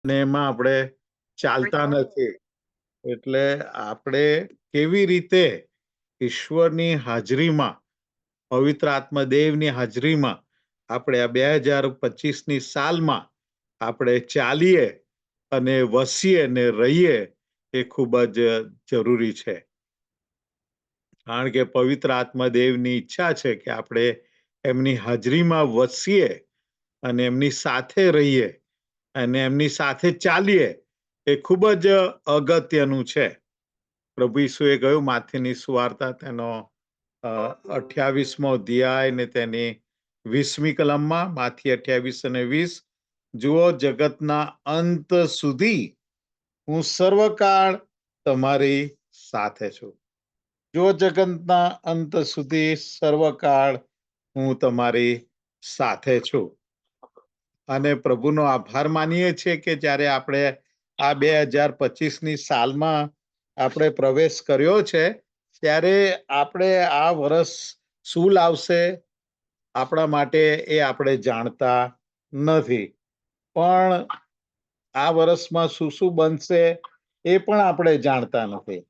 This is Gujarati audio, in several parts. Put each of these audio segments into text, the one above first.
અને એમાં આપણે ચાલતા નથી. એટલે આપણે કેવી રીતે ઈશ્વરની હાજરીમાં, પવિત્ર આત્મદેવની હાજરીમાં આપણે આ 2025ની સાલમાં આપણે ચાલીએ અને વસીએ ને રહીએ, એ ખૂબ જ જરૂરી છે. કારણ કે પવિત્ર આત્મદેવની ઈચ્છા છે કે આપણે એમની હાજરીમાં વસીએ અને એમની સાથે રહીએ અને એમની સાથે ચાલીએ. એ ખૂબ જ અગત્યનું છે. પ્રભુ ઈસુએ કહ્યું માથેની સુવાર્તા તેનો 28મો અધ્યાય ને તેની 20મી કલમમાં, માથી 28 અને 20, જુઓ, જગતના અંત સુધી હું સર્વકાળ તમારી સાથે છું. જો જગતના અંત સુધી સર્વકાળ હું તમારી સાથે છું. અને પ્રભુનો આભાર માનીએ છીએ કે જ્યારે આપણે આ 2025ની સાલમાં આપણે પ્રવેશ કર્યો છે, ત્યારે આપણે આ વર્ષ શું લાવશે આપણા માટે એ આપણે જાણતા નથી. પણ આ વર્ષમાં શું શું બનશે એ પણ આપણે જાણતા નથી.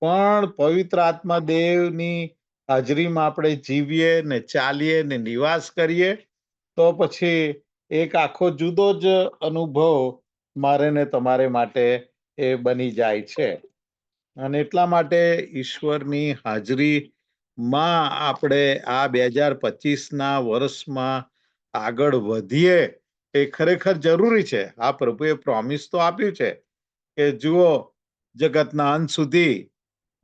પણ પવિત્ર આત્મા દેવની હાજરીમાં આપણે જીવીએ ને ચાલીએ ને નિવાસ કરીએ તો પછી એક આખો જુદો જ અનુભવ મારે ને તમારે માટે એ બની જાય છે. અને એટલા માટે ઈશ્વરની હાજરીમાં આપણે આ 2025ના વર્ષમાં આગળ વધીએ એ ખરેખર જરૂરી છે. આ પ્રભુએ પ્રોમિસ તો આપ્યું છે કે જુઓ, જગતના અંત સુધી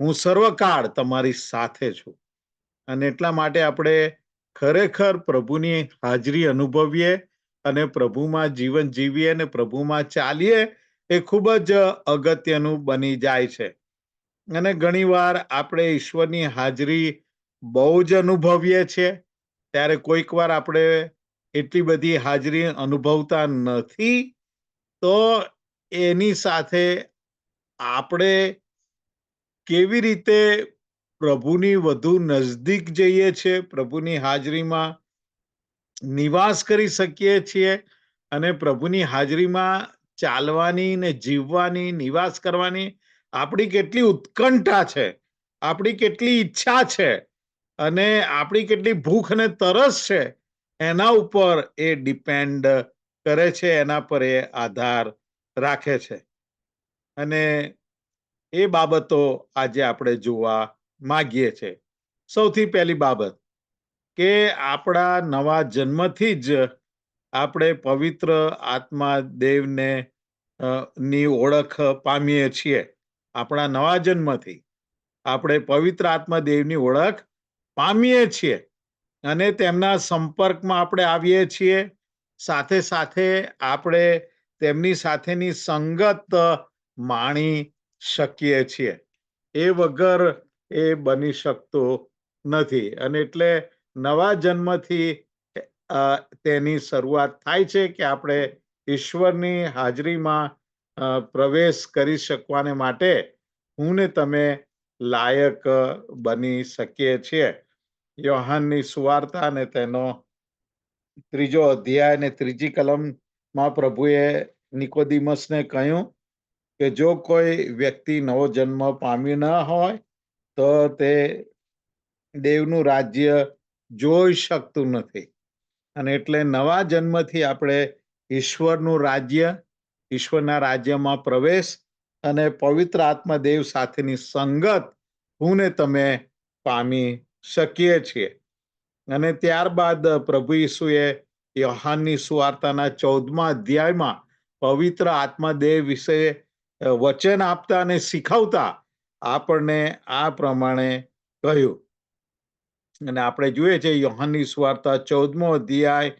હું સર્વકાળ તમારી સાથે છું. અને એટલા માટે આપણે ખરેખર પ્રભુની હાજરી અનુભવીએ અને પ્રભુમાં જીવન જીવીએ અને પ્રભુમાં ચાલીએ, એ ખૂબ જ અગત્યનું બની જાય છે. અને ઘણીવાર આપણે ઈશ્વરની હાજરી બહુ જ અનુભવીએ છીએ, ત્યારે કોઈક વાર આપણે એટલી બધી હાજરી અનુભવતા નથી. તો એની સાથે આપણે કેવી રીતે પ્રભુની વધુ નજદીક જઈએ છીએ, પ્રભુની હાજરીમાં નિવાસ કરી શકીએ છીએ અને પ્રભુની હાજરીમાં ચાલવાની ને જીવવાની, નિવાસ કરવાની આપણી કેટલી ઉત્કંઠા છે, આપણી કેટલી ઈચ્છા છે અને આપણી કેટલી ભૂખ અને તરસ છે, એના ઉપર એ ડિપેન્ડ કરે છે, એના પર એ આધાર રાખે છે. અને એ બાબતો આજે આપણે જોવા માંગીએ છીએ. સૌથી પહેલી બાબત કે આપણા નવા જન્મથી જ આપણે પવિત્ર આત્મા દેવને ની ઓળખ પામીએ છીએ. આપણા નવા જન્મથી આપણે પવિત્ર આત્મા દેવની ઓળખ પામીએ છીએ અને તેમના સંપર્કમાં આપણે આવીએ છીએ. સાથે સાથે આપણે તેમની સાથેની સંગત માણી શકીએ છીએ. એ વગર એ બની શકતું નથી. અને એટલે નવા જન્મથી તેની શરૂઆત થાય છે કે આપણે ઈશ્વરની હાજરીમાં પ્રવેશ કરી શકવાને માટે હું ને તમે લાયક બની શકીએ છીએ. યોહાનની સુવાર્તા અને તેનો 3જો અધ્યાય અને 3જી કલમમાં પ્રભુએ નિકોદિમસને કહ્યું કે જો કોઈ વ્યક્તિ નવો જન્મ પામ્યું ન હોય તો તે દેવનું રાજ્ય જોઈ શકતું નથી. અને એટલે નવા જન્મથી આપણે ઈશ્વરનું રાજ્ય, ઈશ્વરના રાજ્યમાં પ્રવેશ અને પવિત્ર આત્મા દેવ સાથેની સંગત હું ને તમે પામી શકીએ છીએ. અને ત્યારબાદ પ્રભુ ઈસુએ યોહાનની સુવાર્તાના 14મા અધ્યાયમાં પવિત્ર આત્મા દેવ વિશે વચન આપતા અને શીખવતા આપણને આ પ્રમાણે કહ્યું. અને આપણે જોઈએ છે યોહાનની સુવાર્તા 14મો અધ્યાય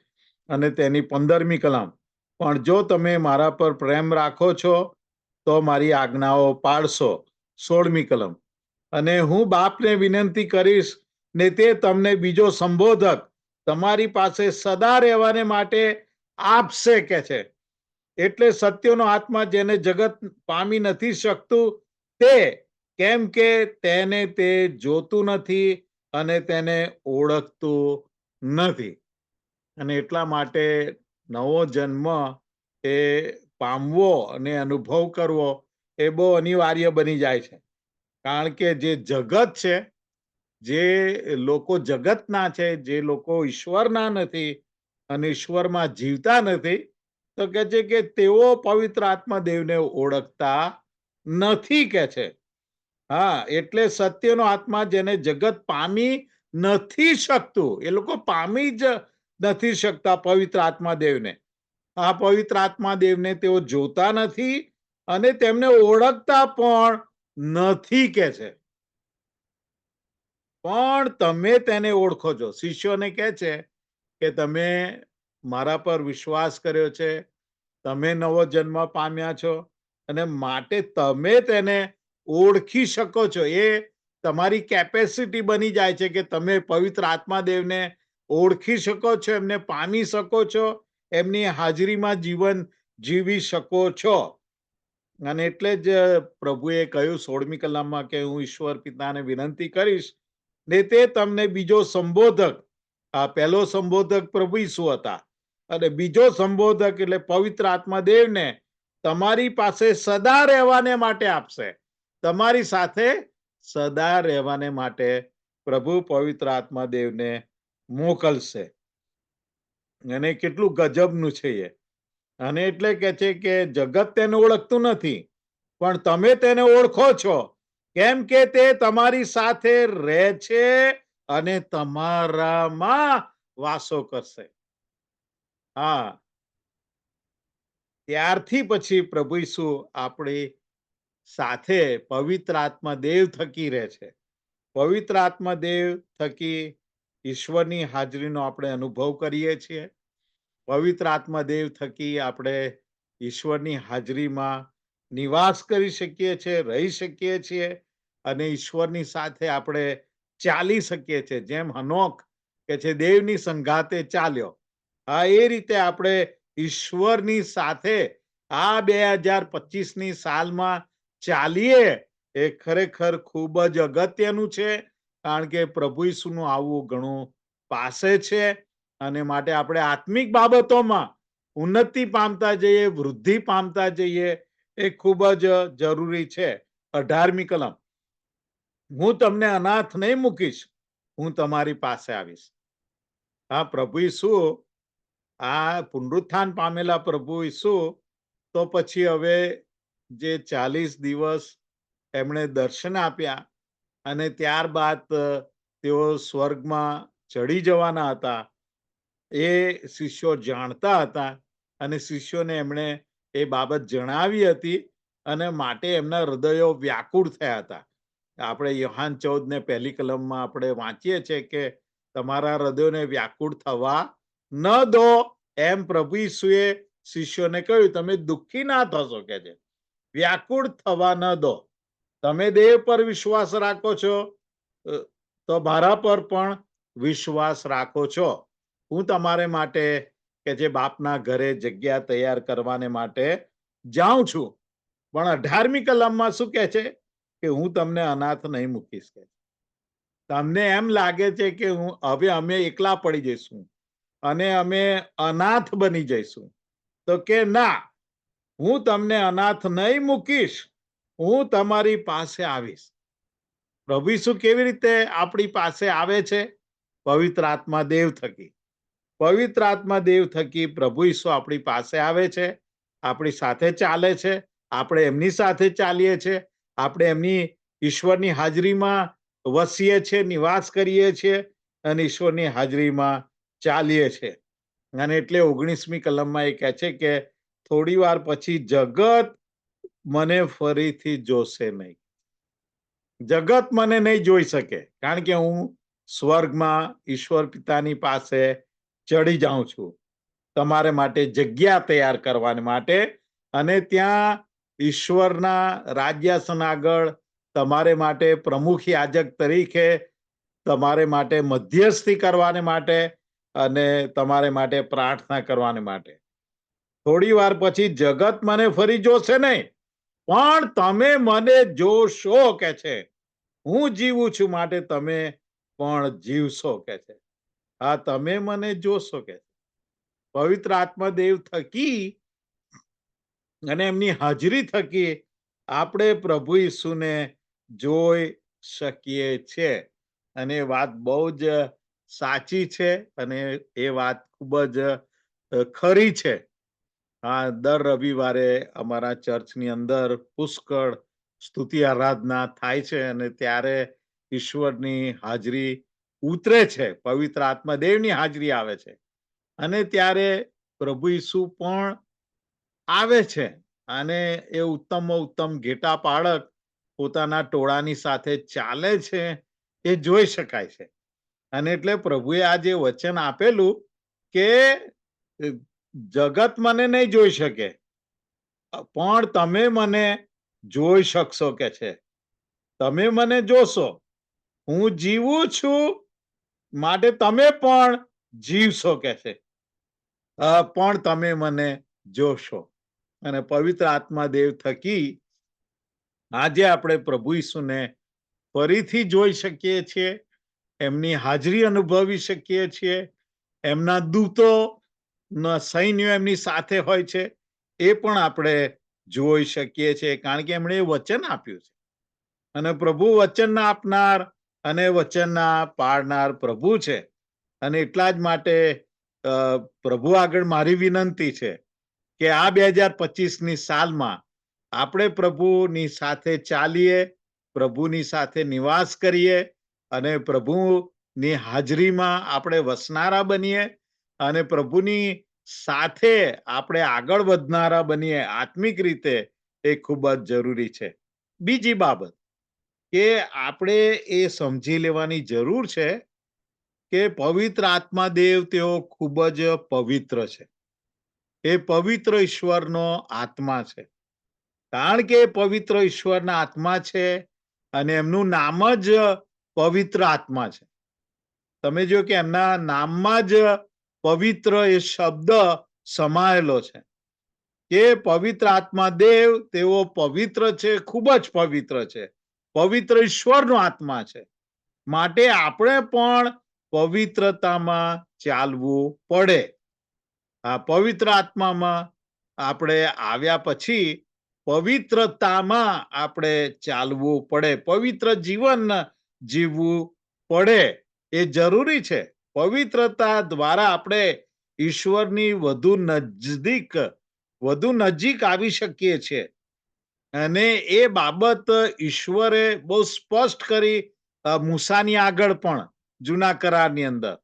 અને તેની 15મી કલમ, પણ જો તમે મારા પર પ્રેમ રાખો છો તો મારી આજ્ઞાઓ પાળશો. 16મી કલમ, અને હું બાપને વિનંતી કરીશ ને તે તમને બીજો સંબોધક તમારી પાસે સદા રહેવાને માટે આપશે કે છે. એટલે સત્યનો આત્મા જેને જગત પામી નથી શકતું તે, કેમ કે તેને તે જોતું નથી અને તેને ઓળખતું નથી. અને એટલા માટે નવો જન્મ એ પામવો અને અનુભવ કરવો એ બહુ અનિવાર્ય બની જાય છે. કારણ કે જે જગત છે, જે લોકો જગતના છે, જે લોકો ઈશ્વરના નથી અને ઈશ્વરમાં જીવતા નથી, તો કે છે કે તેઓ પવિત્ર આત્મા દેવને ઓળખતા નથી કે છે. હા, એટલે સત્યનો આત્મા જેને જગત પામી નથી શકતું, એ લોકો પામી જ નથી શકતા પવિત્ર આત્મા દેવને. આ પવિત્ર આત્મા દેવને તેઓ જોતા નથી અને તેમને ઓળખતા પણ નથી કે છે. પણ તમે તેને ઓળખો છો. શિષ્યોને કહે છે કે તમે મારા પર વિશ્વાસ કર્યો છે, તમે નવો જન્મ પામ્યા છો અને માટે તમે તેને ઓળખી શકો છો. એ તમારી કેપેસિટી બની જાય છે કે તમે પવિત્ર આત્મા દેવને ઓળખી શકો છો, એમને પામી શકો છો, એમની હાજરીમાં જીવન જીવી શકો છો. અને એટલે જ પ્રભુએ કહ્યું 16મી કલામમાં કે હું ઈશ્વર પિતાને વિનંતી કરીશ ને તે તમને બીજો સંબોધક, આ પહેલો સંબોધક પ્રભુ ઈસુ હતા અને બીજો સંબોધક એટલે પવિત્ર આત્મા દેવને તમારી પાસે સદા રહેવાને માટે આપશે. તમારી સાથે સદા રહેવાને માટે પ્રભુ પવિત્ર આત્મા દેવને મોકલશે. અને કેટલું ગજબનું છે એ. અને એટલે કે છે કે જગત તેને ઓળખતું નથી, પણ તમે તેને ઓળખો છો, કેમ કે તે તમારી સાથે રહે છે અને તમારામાં વાસો કરશે. હા, ત્યારથી પછી પ્રભુ ઈસુ આપણી સાથે પવિત્ર આત્મા દેવ થકી રહે છે. પવિત્ર આત્મા દેવ થકી ઈશ્વરની હાજરીનો આપણે અનુભવ કરીએ છીએ. પવિત્ર આત્મા દેવ થકી આપણે ઈશ્વરની હાજરીમાં નિવાસ કરી શકીએ છીએ, રહી શકીએ છીએ અને ઈશ્વરની સાથે આપણે ચાલી શકીએ છીએ. જેમ હનોક કે છે દેવની સંગાતે ચાલ્યો, હા, એ રીતે આપણે ઈશ્વરની સાથે આ 2025ની સાલમાં ચાલીએ એ ખરેખર ખૂબ જ અગત્યનું છે. કારણ કે પ્રભુ ઈસુનું આવવું ઘણું પાસે છે અને માટે આપણે આત્મિક બાબતોમાં ઉન્નતિ પામતા જઈએ, વૃદ્ધિ પામતા જઈએ, એ ખૂબ જ જરૂરી છે. 18મી કલમ, હું તમને અનાથ નહીં મૂકીશ, હું તમારી પાસે આવીશ. હા, પ્રભુ ઈસુ, આ પુનરુત્થાન પામેલા પ્રભુ ઈસુ તો પછી હવે જે 40 દિવસ એમણે દર્શન આપ્યા અને ત્યારબાદ તેઓ સ્વર્ગમાં ચડી જવાના હતા, એ શિષ્યો જાણતા હતા અને શિષ્યોને એમણે એ બાબત જણાવી હતી અને માટે એમના હૃદયો વ્યાકુળ થયા હતા. આપણે યોહાન 14 ને 1લી કલમમાં આપણે વાંચીએ છીએ કે તમારા હૃદયોને વ્યાકુળ થવા ન દો, એમ પ્રભુ ઈસુએ શિષ્યોને કહ્યું. તમે દુઃખી ના થશો કે છે, વ્યાકુળ થવા ન દો. તમે દેવ પર વિશ્વાસ રાખો છો તો મારા પર પણ વિશ્વાસ રાખો છો. હું તમારે માટે કે જે બાપના ઘરે જગ્યા તૈયાર કરવાને માટે જાઉં છું. પણ 18મી કલમમાં શું કહે છે કે હું તમને અનાથ નહીં મૂકીશ. તમને એમ લાગે છે કે હવે અમે એકલા પડી જઈશું અને અમે અનાથ બની જઈશું, તો કે ના, હું તમને અનાથ નહીં મૂકીશ, હું તમારી પાસે આવીશ. પ્રભુ ઈસુ કેવી રીતે આપણી પાસે આવે છે? પવિત્ર આત્મા દેવ થકી. પવિત્ર આત્મા દેવ થકી પ્રભુ ઈસુ આપણી પાસે આવે છે, આપણી સાથે ચાલે છે, આપણે એમની સાથે ચાલીએ છીએ, આપણે એમની ઈશ્વરની હાજરીમાં વસીએ છીએ, નિવાસ કરીએ છીએ અને ઈશ્વરની હાજરીમાં ચાલીએ છીએ. અને એટલે 19મી કલમમાં એ કહે છે કે થોડી વાર પછી જગત મને ફરીથી જોશે નહીં. જગત મને નહીં જોઈ શકે, કારણ કે હું સ્વર્ગમાં ઈશ્વર પિતાની પાસે ચડી જાઉં છું તમારે માટે જગ્યા તૈયાર કરવા માટે, અને ત્યાં ઈશ્વરના રાજ્યાસન આગળ તમારે માટે પ્રમુખ યાજક તરીકે તમારે માટે મધ્યસ્થી કરવાને માટે અને તમારે માટે પ્રાર્થના કરવાને માટે. થોડી વાર પછી જગત મને ફરી જોશે નહીં, પણ તમે મને જોશો કે છે. હું જીવું છું માટે તમે પણ જીવશો કે છે. હા, તમે મને જોશો કે છે. પવિત્ર આત્મા દેવ થકી અને એમની હાજરી થકી આપણે પ્રભુ ઈસુને જોઈ શકીએ છીએ. અને એ વાત બહુ જ સાચી છે અને એ વાત ખૂબ જ ખરી છે. હા, દર રવિવારે અમારા ચર્ચની અંદર પુષ્કળ સ્તુતિ આરાધના થાય છે અને ત્યારે ઈશ્વરની હાજરી ઉતરે છે, પવિત્ર આત્મા દેવની હાજરી આવે છે અને ત્યારે પ્રભુ ઈસુ પણ આવે છે અને એ ઉત્તમ ઘેટા પાળક પોતાના ટોળાની સાથે ચાલે છે એ જોઈ શકાય છે. અને એટલે પ્રભુએ આ જે વચન આપેલું કે જગત મને નહીં જોઈ શકે પણ તમે મને જોઈ શકશો કે છે. તમે મને જોશો, હું જીવું છું માટે તમે પણ જીવશો કે છે. પણ તમે મને જોશો. અને પવિત્ર આત્મા દેવ થકી આજે આપણે પ્રભુ ઈસુને ફરીથી જોઈ શકીએ છીએ, એમની હાજરી અનુભવી શકીએ છીએ. એમના દૂતો સૈન્યો એમની સાથે હોય છે એ પણ આપણે જોઈ શકીએ છીએ, કારણ કે એમણે વચન આપ્યું છે અને પ્રભુ વચન આપનાર અને વચન પાળનાર પ્રભુ છે. અને એટલા જ માટે પ્રભુ આગળ મારી વિનંતી છે કે આ 2025ની સાલમાં આપણે પ્રભુની સાથે ચાલીએ, પ્રભુની સાથે નિવાસ કરીએ અને પ્રભુની હાજરીમાં આપણે વસનારા બનીએ અને પ્રભુની સાથે આપણે આગળ વધનારા બનીએ આત્મિક રીતે. એ ખૂબ જ જરૂરી છે. બીજી બાબત કે આપણે એ સમજી લેવાની જરૂર છે કે પવિત્ર આત્મા દેવ તેઓ ખૂબ જ પવિત્ર છે. એ પવિત્ર ઈશ્વરનો આત્મા છે, કારણ કે પવિત્ર ઈશ્વરના આત્મા છે અને એમનું નામ જ પવિત્ર આત્મા છે. તમે જો કે એમના નામમાં જ પવિત્ર એ શબ્દ સમાયેલો છે કે પવિત્ર આત્મા દેવ તેઓ પવિત્ર છે, ખૂબ જ પવિત્ર છે, પવિત્ર ઈશ્વરનો આત્મા છે. માટે આપણે પણ પવિત્રતામાં ચાલવું પડે. આ પવિત્ર આત્મામાં આપણે આવ્યા પછી પવિત્રતામાં આપણે ચાલવું પડે, પવિત્ર જીવન જીવવું પડે. એ જરૂરી છે. પવિત્રતા દ્વારા આપણે ઈશ્વરની વધુ નજીક આવી શકીએ છીએ. અને એ બાબત ઈશ્વરે બહુ સ્પષ્ટ કરી મૂસાની આગળ પણ જૂના કરારની અંદર.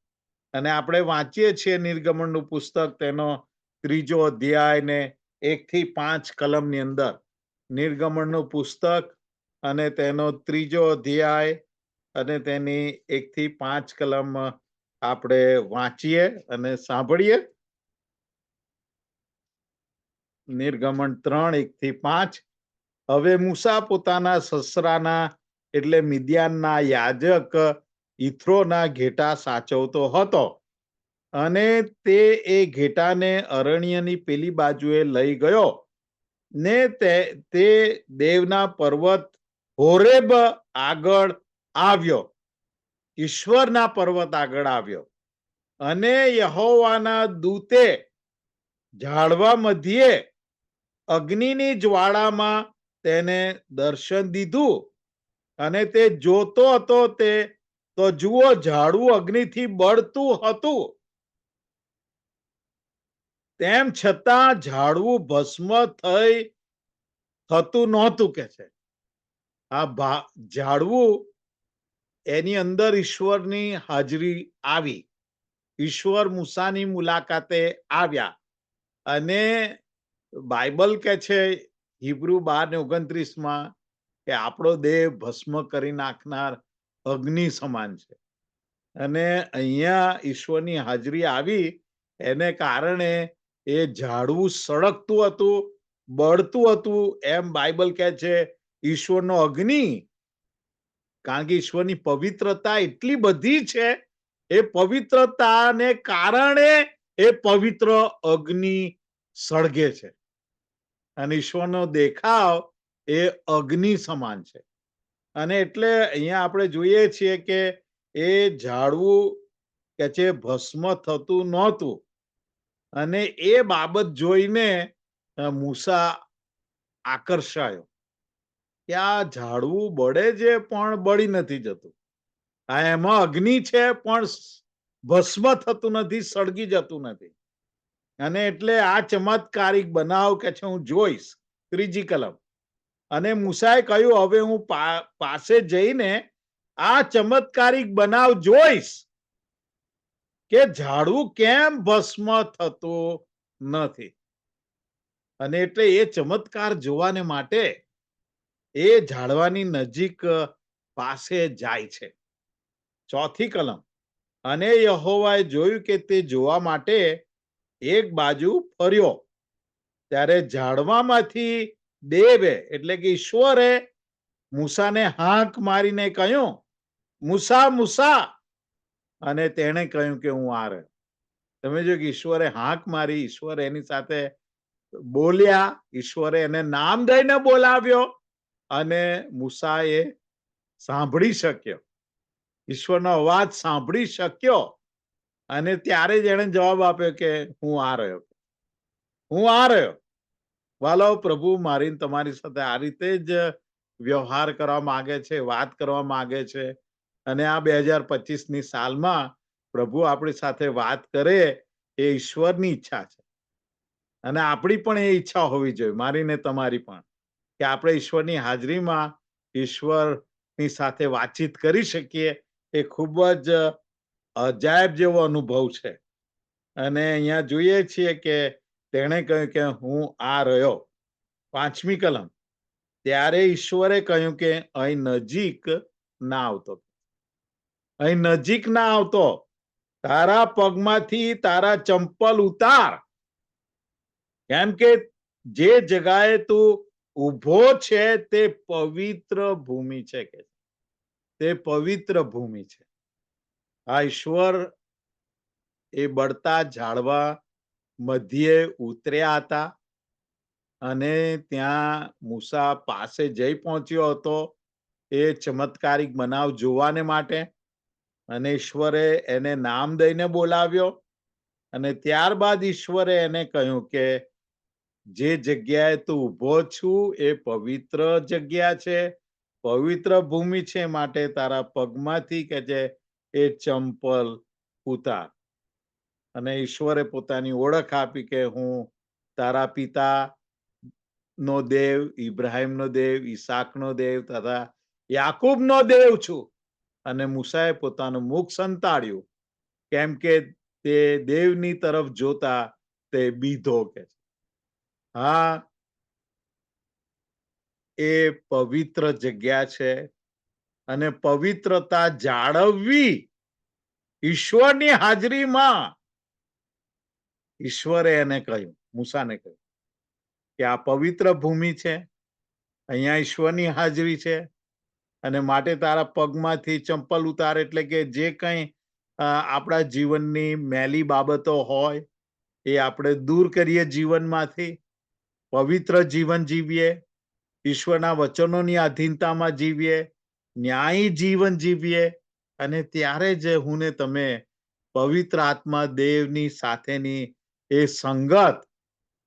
અને આપણે વાંચીએ છીએ નિર્ગમનનું પુસ્તક તેનો 3 અધ્યાય ને 1 થી 5 કલમની અંદર. નિર્ગમનનું પુસ્તક અને તેનો 3 અધ્યાય અને તેની 1 થી 5 કલમ આપણે વાંચીએ અને સાંભળીએ. નિર્ગમન 3 1 થી 5. હવે મૂસા પોતાના સસરાના એટલે મિદ્યાનના યાજક ઈથ્રોના ઘેટા સાચવતો હતો અને તે એ ઘેટાને અરણ્યની પેલી બાજુએ લઈ ગયો ને તે દેવના પર્વત હોરેબ આગળ આવ્યો, ઈશ્વરના પર્વત આગળ આવ્યો અને યહોવાના દૂતે ઝાડવા મધ્યે અગ્નિની જ્વાળામાં તેને દર્શન દીધું અને તે જોતો હતો તે તો જુઓ ઝાડવું અગ્નિથી બળતું હતું, તેમ છતાં ઝાડવું ભસ્મ થતું નહોતું કે છે. આ ઝાડવું એની અંદર ઈશ્વરની હાજરી આવી, ઈશ્વર મૂસાની મુલાકાતે આવ્યા અને બાઇબલ કે છે હિબ્રુ 12:29 કે આપણો દેહ ભસ્મ કરી નાખનાર અગ્નિ સમાન છે. અને અહીંયા ઈશ્વરની હાજરી આવી એને કારણે એ ઝાડવું સળગતું હતું, બળતું હતું. એમ બાઇબલ કહે છે ઈશ્વરનો અગ્નિ, કારણ કે ઈશ્વરની પવિત્રતા એટલી બધી છે, એ પવિત્રતાને કારણે એ પવિત્ર અગ્નિ સળગે છે અને ઈશ્વરનો દેખાવ એ અગ્નિ સમાન છે. અને એટલે અહીંયા આપણે જોઈએ છીએ કે એ ઝાડવું કે છે ભસ્મ થતું નહોતું અને એ બાબત જોઈને મૂસા આકર્ષાયો કે આ ઝાડવું બળે છે પણ બળી નથી જતું, આ એમાં અગ્નિ છે પણ ભસ્મ થતું નથી, સળગી જતું નથી. અને એટલે આ ચમત્કારિક બનાવ કે છે હું જોઈશ. ત્રીજી કલમ. અને મૂસાએ કહ્યું હવે હું પાસે જઈને આ ચમત્કારિક બનાવ જોઈશ કે ઝાડવું કેમ ભસ્મ થતું નથી. અને એટલે એ ચમત્કાર જોવાને માટે એ ઝાડવાની નજીક પાસે જાય છે. ચોથી કલમ. અને યહોવાએ જોયું કે તે જોવા માટે એક બાજુ ફર્યો, ત્યારે ઝાડવામાંથી દેવે એટલે કે ઈશ્વરે મૂસાને હાંક મારીને કહ્યું, મૂસા મૂસા. અને તેણે કહ્યું કે હું આ રહ્યો. તમે જો કે ઈશ્વરે હાંક મારી, ઈશ્વર એની સાથે બોલ્યા, ઈશ્વરે એને નામ દઈને બોલાવ્યો અને મૂસાએ સાંભળી શક્યો, ઈશ્વરનો અવાજ સાંભળી શક્યો. અને ત્યારે જ એણે જવાબ આપ્યો કે હું આ રહ્યો, હું આ રહ્યો. વાલો, પ્રભુ મારી તમારી સાથે આ રીતે જ વ્યવહાર કરવા માંગે છે, વાત કરવા માંગે છે. અને આ 2025ની સાલમાં પ્રભુ આપણી સાથે વાત કરે એ ઈશ્વરની ઈચ્છા છે. અને આપણી પણ એ ઈચ્છા હોવી જોઈએ, મારી ને તમારી પણ, કે આપણે ઈશ્વરની હાજરીમાં ઈશ્વરની સાથે વાતચીત કરી શકીએ. એ ખૂબ જ અજાયબ જેવો અનુભવ છે. અને અહીંયા જોઈએ છીએ કે તેણે કહ્યું કે હું આ રહ્યો. પાંચમી કલમ. ત્યારે ઈશ્વરે કહ્યું કે અહીં નજીક ના આવતો, અહીં નજીક ના આવતો, તારા પગમાંથી તારા ચંપલ ઉતાર, કેમ કે જે જગાએ તું ઉભો છે તે પવિત્ર ભૂમિ છે, કે તે પવિત્ર ભૂમિ છે. આ ઈશ્વર એ બળતા ઝાડવા મધ્યે ઉતર્યા હતા અને ત્યાં મૂસા પાસે જઈ પહોંચ્યો હતો એ ચમત્કારિક બનાવ જોવાને માટે. અને ઈશ્વરે એને નામ દઈને બોલાવ્યો. અને ત્યારબાદ ઈશ્વરે એને કહ્યું કે જે જગ્યાએ તું ઉભો છું એ પવિત્ર જગ્યા છે, પવિત્ર ભૂમિ છે, માટે તારા પગમાંથી કે જે એ ચંપલ ઉતાર. અને ઈશ્વરે પોતાની ઓળખ આપી કે હું તારા પિતા નો દેવ, ઇબ્રાહિમનો દેવ, ઈસાકનો દેવ તથા યાકૂબનો દેવ છું. અને મૂસાએ પોતાનું મુખ સંતાડ્યું, કેમ કે તે દેવની તરફ જોતા તે બીધો. કે હા, એ પવિત્ર જગ્યા છે અને પવિત્રતા જાળવવી ઈશ્વરની હાજરીમાં. ઈશ્વરે એને કહ્યું, મૂસાને કહ્યું કે આ પવિત્ર ભૂમિ છે, અહીંયા ઈશ્વરની હાજરી છે અને માટે તારા પગમાંથી ચંપલ ઉતાર. એટલે કે જે કંઈ આપણા જીવનની મેલી બાબતો હોય એ આપણે દૂર કરીએ જીવનમાંથી, પવિત્ર જીવન જીવીએ, ઈશ્વરના વચનોની આધીનતામાં જીવીએ, ન્યાયી જીવન જીવીએ. અને ત્યારે જ હું ને તમે પવિત્ર આત્મા દેવની સાથેની એ સંગત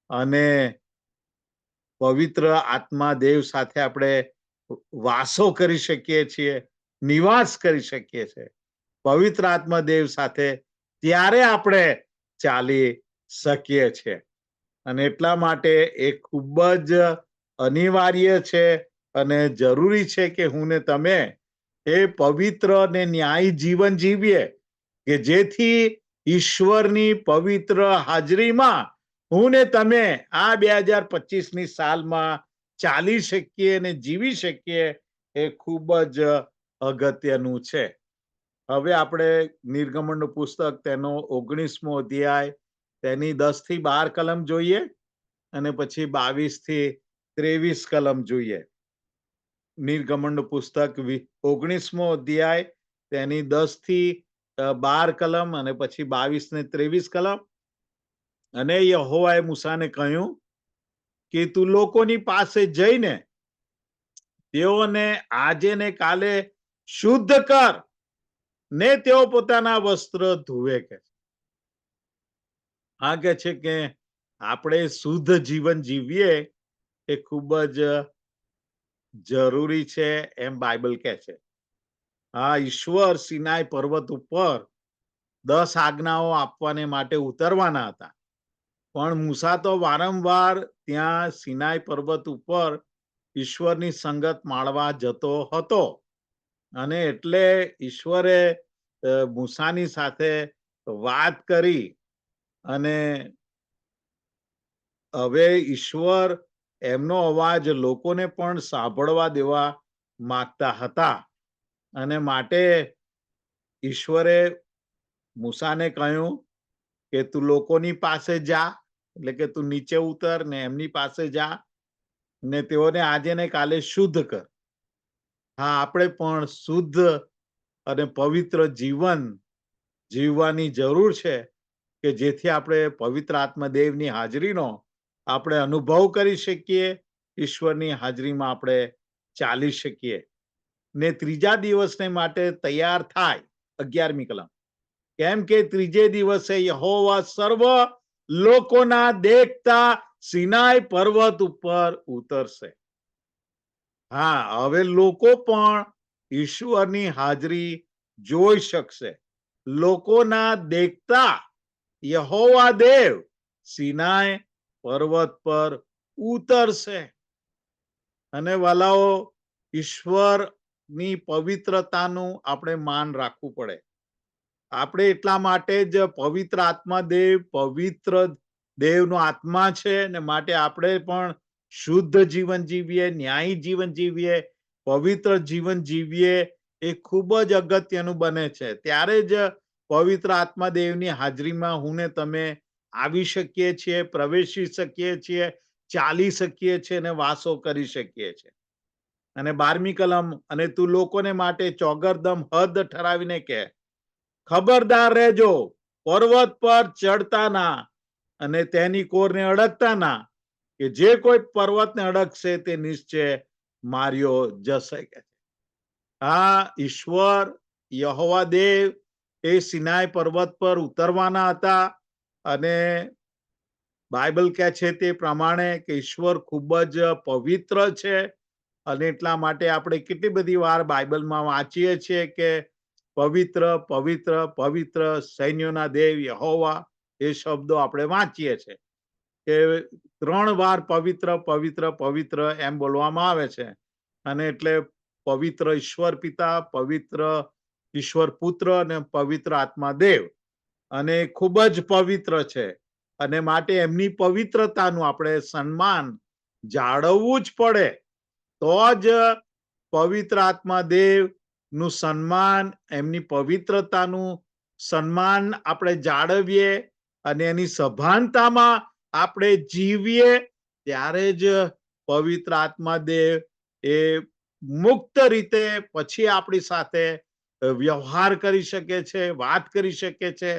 અને પવિત્ર આત્મા દેવ સાથે આપણે વાસો કરી શકીએ છીએ, નિવાસ કરી શકીએ છીએ. પવિત્ર આત્મા દેવ સાથે ત્યારે આપણે ચાલી શકીએ છીએ. અને એટલા માટે એ ખૂબ જ અનિવાર્ય છે અને જરૂરી છે કે હું ને તમે એ પવિત્ર ને ન્યાયી જીવન જીવીએ, કે જેથી ઈશ્વરની પવિત્ર હાજરીમાં હું ને તમે આ 2025ની સાલમાં ચાલી શકીએ અને જીવી શકીએ. એ ખૂબ જ અગત્યનું છે. હવે આપણે નિર્ગમનનું પુસ્તક તેનો 19મો અધ્યાય તેની 10 થી 12 કલમ જોઈએ અને પછી 22 થી 23 કલમ જોઈએ. નિર્ગમનનું પુસ્તક 19મો અધ્યાય તેની 10 થી 12 કલમ અને પછી 22 ને 23 કલમ. અને યહોવાએ મૂસાને કહ્યું કે તું લોકોની પાસે જઈને તેઓને આજે ને કાલે શુદ્ધ કર ને તેઓ પોતાના વસ્ત્ર ધોવે. કે હા, કે છે કે આપણે શુદ્ધ જીવન જીવીએ એ ખૂબ જ જરૂરી છે એમ બાઇબલ કહે છે. હા, ઈશ્વર સિનાઈ પર્વત ઉપર 10 આજ્ઞાઓ આપવાને માટે ઉતરવાના હતા, પણ મૂસા તો વારંવાર ત્યાં સિનાઈ પર્વત ઉપર ઈશ્વરની સંગત માણવા જતો હતો, અને એટલે ઈશ્વરે મૂસાની સાથે વાત કરી, અને હવે ઈશ્વર એમનો અવાજ લોકોને પણ સાંભળવા દેવા માંગતા હતા, અને માટે ઈશ્વરે મૂસાને કહ્યું કે તું લોકોની પાસે જા, એટલે કે તું નીચે ઉતર ને એમની પાસે જા ને તેઓને આજે ને કાલે શુદ્ધ કર. હા, આપણે પણ શુદ્ધ અને પવિત્ર જીવન જીવવાની જરૂર છે કે જેથી આપણે પવિત્ર આત્મદેવની હાજરીનો આપણે અનુભવ કરી શકીએ, ઈશ્વરની હાજરીમાં આપણે ચાલી શકીએ ને ત્રીજા દિવસને માટે તૈયાર થાય. 11મી કલમ, કેમ કે ત્રીજે દિવસે યહોવા સર્વ લોકોના દેખતા સિનાઈ પર્વત ઉપર ઉતરશે. હા, હવે લોકો પણ ઈશ્વરની હાજરી જોઈ શકશે. લોકોના દેખતા યહોવા દેવ સિનાઈ પર્વત પર ઉતરશે. અને વાલાઓ, ઈશ્વરની પવિત્રતાનું આપણે માન રાખવું પડે. આપણે એટલા માટે જ પવિત્ર આત્મા દેવ પવિત્ર દેવનો આત્મા છે, ને માટે આપણે પણ શુદ્ધ જીવન જીવીએ, ન્યાયી જીવન જીવીએ, પવિત્ર જીવન જીવીએ, એ ખૂબ જ અગત્યનું બને છે. ત્યારે જ પવિત્ર આત્મા દેવની હાજરીમાં હું ને તમે આવી શકીએ છીએ, પ્રવેશી શકીએ છીએ, ચાલી શકીએ છીએ અને વાસો કરી શકીએ છીએ. અને 12મી કલમ, અને તું લોકોને માટે ચોગરદમ હદ ઠરાવીને કહે, ખબરદાર રહેજો, પર્વત પર ચડતા ના અને તેની કોરને અડકતા ના, કે જે કોઈ પર્વતને અડકશે તે નિશ્ચય માર્યો જશે. હા, ઈશ્વર યહોવા દેવ એ સિનાઈ પર્વત પર ઉતરવાના હતા, અને બાઇબલ કહે છે તે પ્રમાણે કે ઈશ્વર ખૂબ જ પવિત્ર છે, અને એટલા માટે આપણે કેટલી બધી વાર બાઇબલમાં વાંચીએ છીએ કે પવિત્ર પવિત્ર પવિત્ર સૈન્યોના દેવ યહોવા, એ શબ્દો આપણે વાંચીએ છીએ કે 3 વાર પવિત્ર પવિત્ર પવિત્ર એમ બોલવામાં આવે છે. અને એટલે પવિત્ર ઈશ્વર પિતા, પવિત્ર ઈશ્વર પુત્ર અને પવિત્ર આત્મા દેવ, અને ખૂબ જ પવિત્ર છે, અને માટે એમની પવિત્રતાનું આપણે સન્માન જાળવવું જ પડે. તો જ પવિત્ર આત્મા દેવ નું સન્માન, એમની પવિત્રતાનું સન્માન આપણે જાળવીએ અને એની સભાનતામાં આપણે જીવીએ, ત્યારે જ પવિત્ર આત્મા દેવ એ મુક્ત રીતે પછી આપણી સાથે વ્યવહાર કરી શકે છે, વાત કરી શકે છે,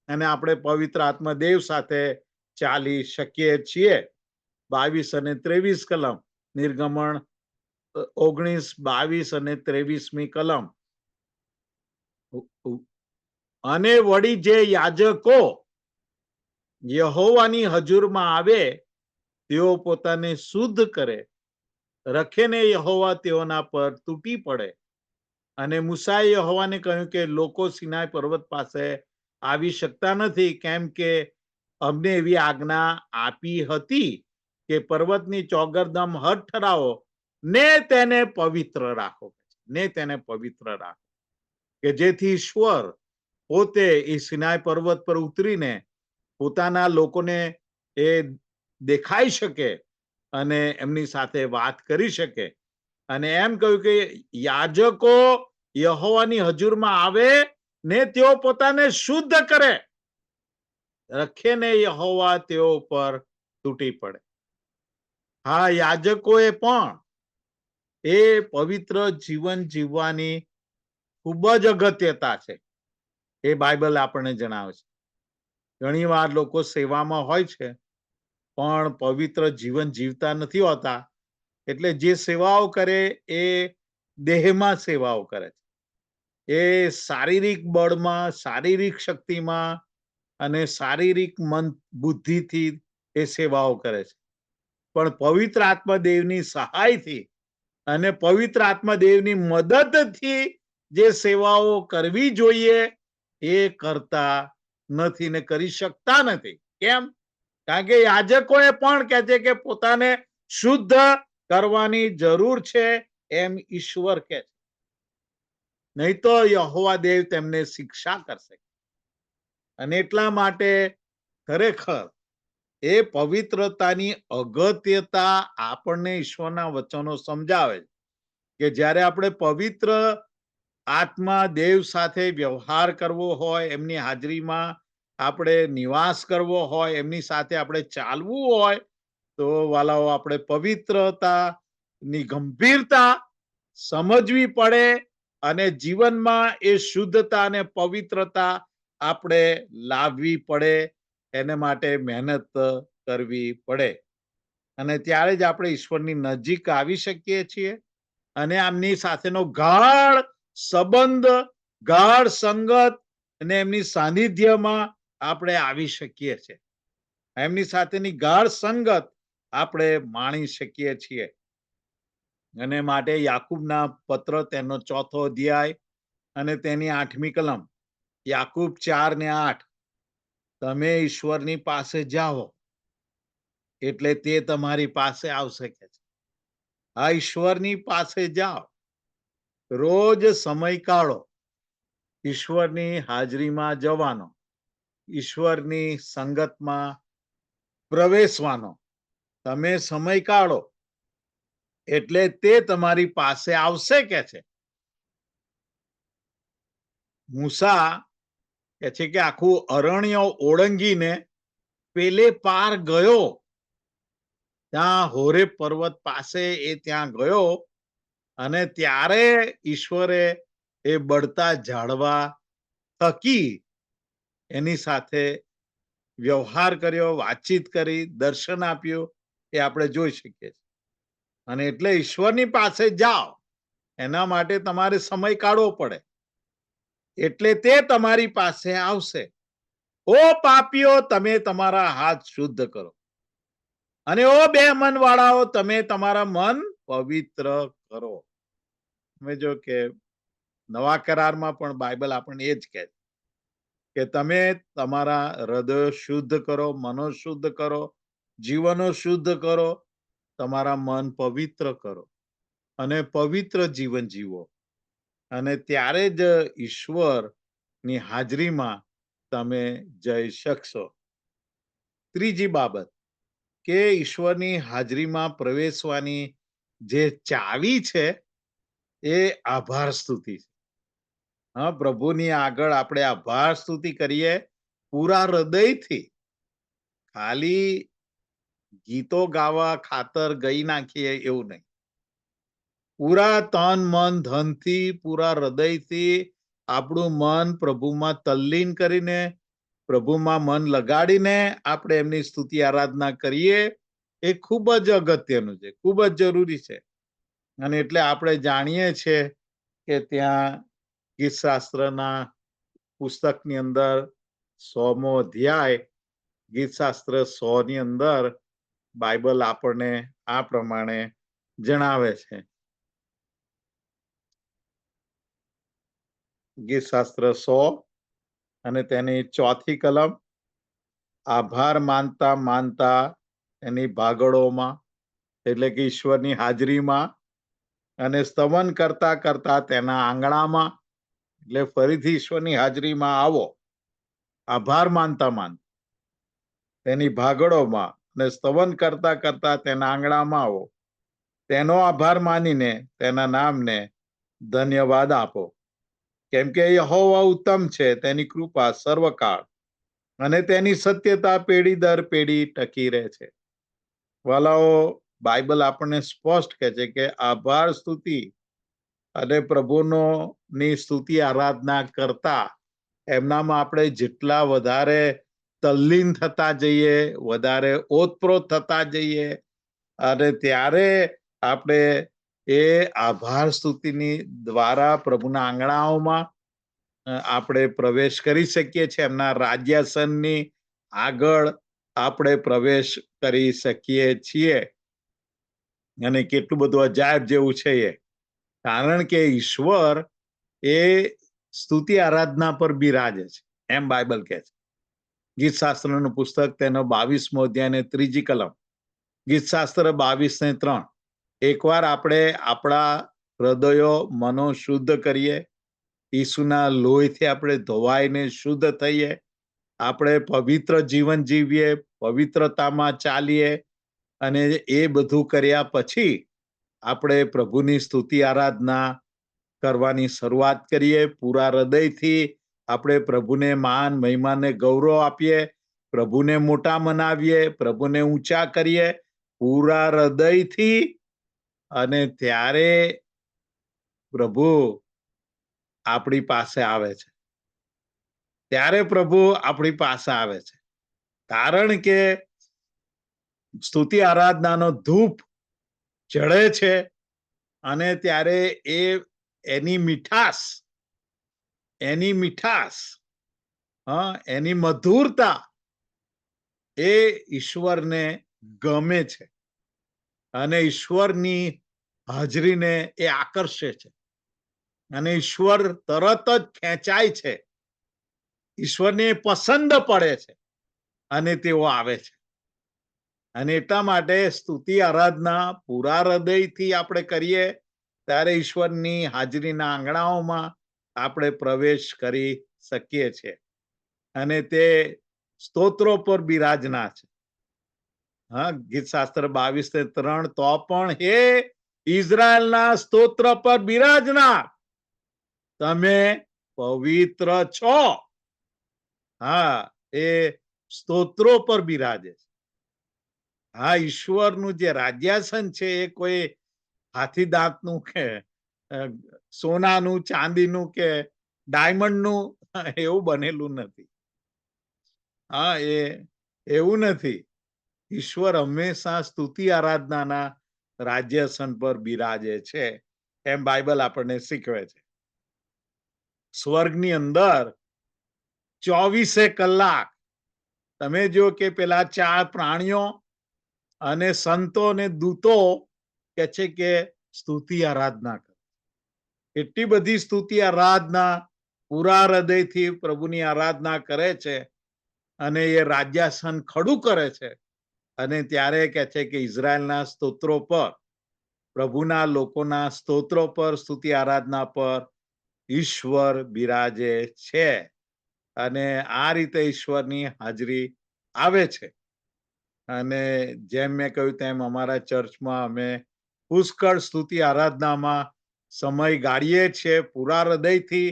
અને આપણે પવિત્ર આત્મા દેવ સાથે ચાલી શકીએ છીએ. 22 અને 23 કલમ, નિર્ગમન 19, 22 અને 23મી કલમ. અને વળી જે યાજકો યહોવાની હજુરમાં આવે તેઓ પોતાને શુદ્ધ કરે, રખે ને યહોવા તેઓના પર તૂટી પડે. અને મૂસાએ યહોવાને કહ્યું કે લોકો સિનાઈ પર્વત પાસે આવી શકતા નથી, કેમ કે અમને એવી આજ્ઞા આપી હતી કે પર્વતની ચોગરદમ હદ ઠરાવો ને તેને પવિત્ર રાખો, ને તેને પવિત્ર રાખો, કે જેથી ઈશ્વર પોતે એ સિનાઈ પર્વત પર ઉતરીને પોતાના લોકોને એ દેખાઈ શકે અને એમની સાથે વાત કરી શકે. અને એમ કહ્યું કે યાજકો યહોવાની હજુરમાં આવે ને તેઓ પોતાને શુદ્ધ કરે, રખે ને યહોવા તેઓ પર તૂટી પડે. હા, યાજકોએ પણ એ પવિત્ર જીવન જીવવાની ખૂબ જ અગત્યતા છે, એ બાઇબલ આપણને જણાવે છે. ઘણી વાર લોકો સેવામાં હોય છે પણ પવિત્ર જીવન જીવતા નથી હોતા, એટલે જે સેવાઓ કરે એ દેહમાં સેવાઓ કરે છે, એ શારીરિક બળમાં, શારીરિક શક્તિમાં અને શારીરિક મન બુદ્ધિથી એ સેવાઓ કરે છે. પણ પવિત્ર આત્માદેવની સહાયથી અને પવિત્ર આત્માદેવની મદદથી જે સેવાઓ કરવી જોઈએ એ કરતા નથી ને કરી શકતા નથી. કેમ? કારણ કે યાજકોએ પણ કહે છે કે પોતાને શુદ્ધ કરવાની જરૂર છે, એમ ઈશ્વર કહે છે. નહીં તો યહોવા દેવ તેમને શિક્ષા કરશે. અને એટલા માટે ખરેખર એ પવિત્રતાની અગત્યતા આપણને ઈશ્વરના વચનો સમજાવે કે જ્યારે આપણે પવિત્ર આત્મા દેવ સાથે વ્યવહાર કરવો હોય, એમની હાજરીમાં આપણે નિવાસ કરવો હોય, એમની સાથે આપણે ચાલવું હોય, તો વાલાઓ આપણે પવિત્રતાની ગંભીરતા સમજવી પડે અને જીવનમાં એ શુદ્ધતા અને પવિત્રતા આપણે લાવવી પડે. એને માટે મહેનત કરવી પડે અને ત્યારે જ આપણે ઈશ્વરની નજીક આવી શકીએ છીએ અને આમની સાથેનો ગાઢ સંબંધ, ગાઢ સંગત અને એમની સાનિધ્યમાં આપણે આવી શકીએ છીએ. એમની સાથેની ગાઢ સંગત આપણે માણી શકીએ છીએ. અને માટે યાકૂબના પત્ર તેનો 4થો અધ્યાય અને તેની 8મી કલમ, યાકૂબ 4:8, તમે ઈશ્વરની પાસે જાઓ એટલે તે તમારી પાસે આવશે કે છે. આ ઈશ્વરની પાસે જાઓ, રોજ સમય કાઢો ઈશ્વરની હાજરીમાં જવાનો, ઈશ્વરની સંગતમાં પ્રવેશવાનો. તમે સમય કાઢો એટલે તે તમારી પાસે આવશે કે છે. મૂસા કે છે કે આખું અરણ્ય ઓળંગીને પેલે પાર ગયો, ત્યાં હોરેબ પર્વત પાસે એ ત્યાં ગયો અને ત્યારે ઈશ્વરે એ બળતા ઝાડવા થકી એની સાથે વ્યવહાર કર્યો, વાતચીત કરી, દર્શન આપ્યું, એ આપણે જોઈ શકીએ છીએ. અને એટલે ઈશ્વરની પાસે જાઓ એના માટે તમારે સમય કાઢવો પડે એટલે તે તમારી પાસે આવશે. ઓ પાપીઓ, તમે તમારા હાથ શુદ્ધ કરો અને ઓ બે મન વાળાઓ, તમે તમારા મન પવિત્ર કરો. તમે જો કે નવા કરારમાં પણ બાઇબલ આપણને એ જ કહે છે કે તમે તમારા હૃદય શુદ્ધ કરો, મનો શુદ્ધ કરો, જીવનો શુદ્ધ કરો, તમારા મન પવિત્ર કરો અને પવિત્ર જીવન જીવો અને ત્યારે જ ઈશ્વરની હાજરીમાં તમે જઈ શકશો. ત્રીજી બાબત કે ઈશ્વરની હાજરીમાં પ્રવેશવાની જે ચાવી છે એ આભાર સ્તુતિ છે. હા, પ્રભુની આગળ આપણે આભાર સ્તુતિ કરીએ પૂરા હૃદયથી, ખાલી ગીતો ગાવા ખાતર ગઈ નાખીએ એવું નહીં. પૂરા તન મન ધનથી, પૂરા હૃદયથી આપણું મન પ્રભુમાં તલ્લીન કરીને, પ્રભુમાં મન લગાડીને આપણે એમની સ્તુતિ આરાધના કરીએ. એ ખૂબ જ અગત્યનું છે, ખૂબ જ જરૂરી છે. અને એટલે આપણે જાણીએ છીએ કે ત્યાં ગીતશાસ્ત્રના પુસ્તકની અંદર 100મો અધ્યાય, ગીતશાસ્ત્ર 100ની અંદર બાઇબલ આપણને આ પ્રમાણે જણાવે છે. ગીતશાસ્ત્ર 100 અને તેની 4થી કલમ, આભાર માનતા માનતા એની ભાગળોમાં એટલે કે ઈશ્વરની હાજરીમાં અને સ્તવન કરતા કરતા તેના આંગણામાં, એટલે ફરીથી ઈશ્વરની હાજરીમાં આવો, આભાર માનતા માનતા તેની ભાગળોમાં અને સ્તવન કરતા કરતા તેના આંગણામાં આવો, તેનો આભાર માનીને તેના નામને ધન્યવાદ આપો. કેમ કે યહોવા ઉત્તમ છે, તેની કૃપા સર્વકાળ અને તેની સત્યતા પેઢી દર પેઢી ટકી રહે છે. વાલાઓ, બાઇબલ આપણને સ્પષ્ટ કહે છે કે આભાર સ્તુતિ અને પ્રભુનો ની સ્તુતિ આરાધના કરતા એમનામાં આપણે જેટલા વધારે તલ્લીન થતા જઈએ, વધારે ઓતપ્રોત થતા જઈએ અને ત્યારે આપણે એ આભાર સ્તુતિની દ્વારા પ્રભુના આંગણાઓમાં આપણે પ્રવેશ કરી શકીએ છીએ. એમના રાજ્યાસનની આગળ આપણે પ્રવેશ કરી શકીએ છીએ. અને કેટલું બધું અજાયબ જેવું છે એ, કારણ કે ઈશ્વર એ સ્તુતિ આરાધના પર બિરાજે છે એમ બાઇબલ કહે છે. ગીત શાસ્ત્રનું પુસ્તક તેનો 22મો અધ્યાય ને 3જી કલમ, ગીત શાસ્ત્ર 22:3. એકવાર આપણે આપણા હૃદયો મનો શુદ્ધ કરીએ, ઈસુના લોહીથી આપણે ધોવાઈને શુદ્ધ થઈએ, આપણે પવિત્ર જીવન જીવીએ, પવિત્રતામાં ચાલીએ, અને એ બધું કર્યા પછી આપણે પ્રભુની સ્તુતિ આરાધના કરવાની શરૂઆત કરીએ. પૂરા હૃદયથી આપણે પ્રભુને માન મહિમાને ગૌરવ આપીએ, પ્રભુને મોટા મનાવીએ, પ્રભુને ઊંચા કરીએ પૂરા હૃદયથી, અને ત્યારે પ્રભુ આપણી પાસે આવે છે. ત્યારે પ્રભુ આપણી પાસે આવે છે, કારણ કે સ્તુતિ આરાધનાનો ધૂપ ચડે છે, અને ત્યારે એની મીઠાશ, એની મધુરતા એ ઈશ્વરને ગમે છે, અને ઈશ્વરની હાજરીને એ આકર્ષે છે, અને ઈશ્વર તરત જ ખેંચાય છે, ઈશ્વરને પસંદ પડે છે, અને તેઓ આવે છે. અને એટલા માટે સ્તુતિ આરાધના પૂરા હૃદયથી આપણે કરીએ ત્યારે ઈશ્વરની હાજરીના આંગણાઓમાં આપણે પ્રવેશ કરી શકીએ છીએ, અને તે સ્તોત્રો પર બિરાજના છે. હા, ગીત શાસ્ત્ર 22:3. તો પણ હે ઇઝરાયલના સ્તોત્ર પર બિરાજનાર, તમે પવિત્ર છો. હા, એ સ્તોત્રો પર બિરાજે છે. હા, ઈશ્વરનું જે રાજ્યાસન છે એ કોઈ હાથી દાંતનું કે સોનાનું, ચાંદીનું કે ડાયમંડનું એવું બનેલું નથી. હા, એવું નથી. ઈશ્વર હંમેશા સ્તુતિ આરાધનાના રાજ્યાસન પર બિરાજે છે એમ બાઇબલ આપણને શીખવે છે. સ્વર્ગની અંદર 24 કલાક તમે જો કે પેલા 4 પ્રાણીઓ અને સંતો અને દૂતો કે છે કે સ્તુતિ આરાધના કરે. એટલી બધી સ્તુતિ આરાધના પૂરા હૃદયથી પ્રભુની આરાધના કરે છે, અને એ રાજ્યાસન ખડું કરે છે, અને ત્યારે કે છે કે ઇઝરાયલના સ્તોત્રો પર, પ્રભુના લોકોના સ્તોત્રો પર, સ્તુતિ આરાધના પર ઈશ્વર બિરાજે છે, અને આ રીતે ઈશ્વરની હાજરી આવે છે. અને જેમ મેં કહ્યું તેમ અમારા ચર્ચમાં અમે પુષ્કળ સ્તુતિ આરાધનામાં સમય ગાળીએ છીએ પૂરા હૃદયથી,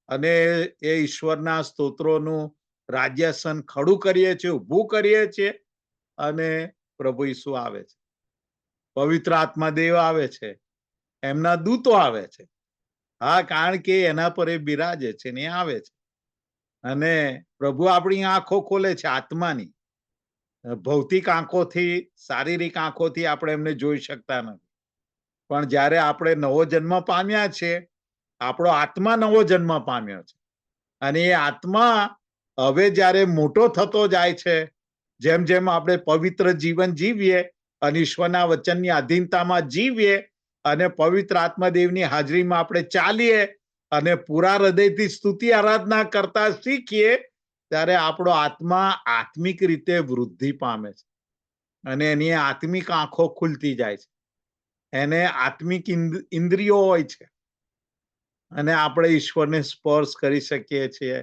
અને એ ઈશ્વરના સ્તોત્રોનું રાજ્યાસન ખડું કરીએ છીએ, ઊભું કરીએ છીએ, અને પ્રભુ ઈસુ આવે છે, પવિત્ર આત્મા દેવ આવે છે, એમના દૂતો આવે છે. હા, કારણ કે એના પર એ બિરાજે છે ને આવે છે. અને પ્રભુ આપણી આંખો ખોલે છે આત્માની. ભૌતિક આંખોથી, શારીરિક આંખોથી આપણે એમને જોઈ શકતા નથી, પણ જ્યારે આપણે નવો જન્મ પામ્યા છે, આપણો આત્મા નવો જન્મ પામ્યો છે, અને એ આત્મા હવે જ્યારે મોટો થતો જાય છે, જેમ જેમ આપણે પવિત્ર જીવન જીવીએ અને ઈશ્વરના વચનની આધીનતામાં જીવીએ, અને પવિત્ર આત્માદેવની હાજરીમાં આપણે ચાલીએ, અને પૂરા હૃદયથી સ્તુતિ આરાધના કરતા શીખીએ, ત્યારે આપણો આત્મા આત્મિક રીતે વૃદ્ધિ પામે છે, અને એની આત્મિક આંખો ખુલતી જાય છે, એને આત્મિક ઇન્દ્રિયો હોય છે, અને આપણે ઈશ્વરને સ્પર્શ કરી શકીએ છીએ,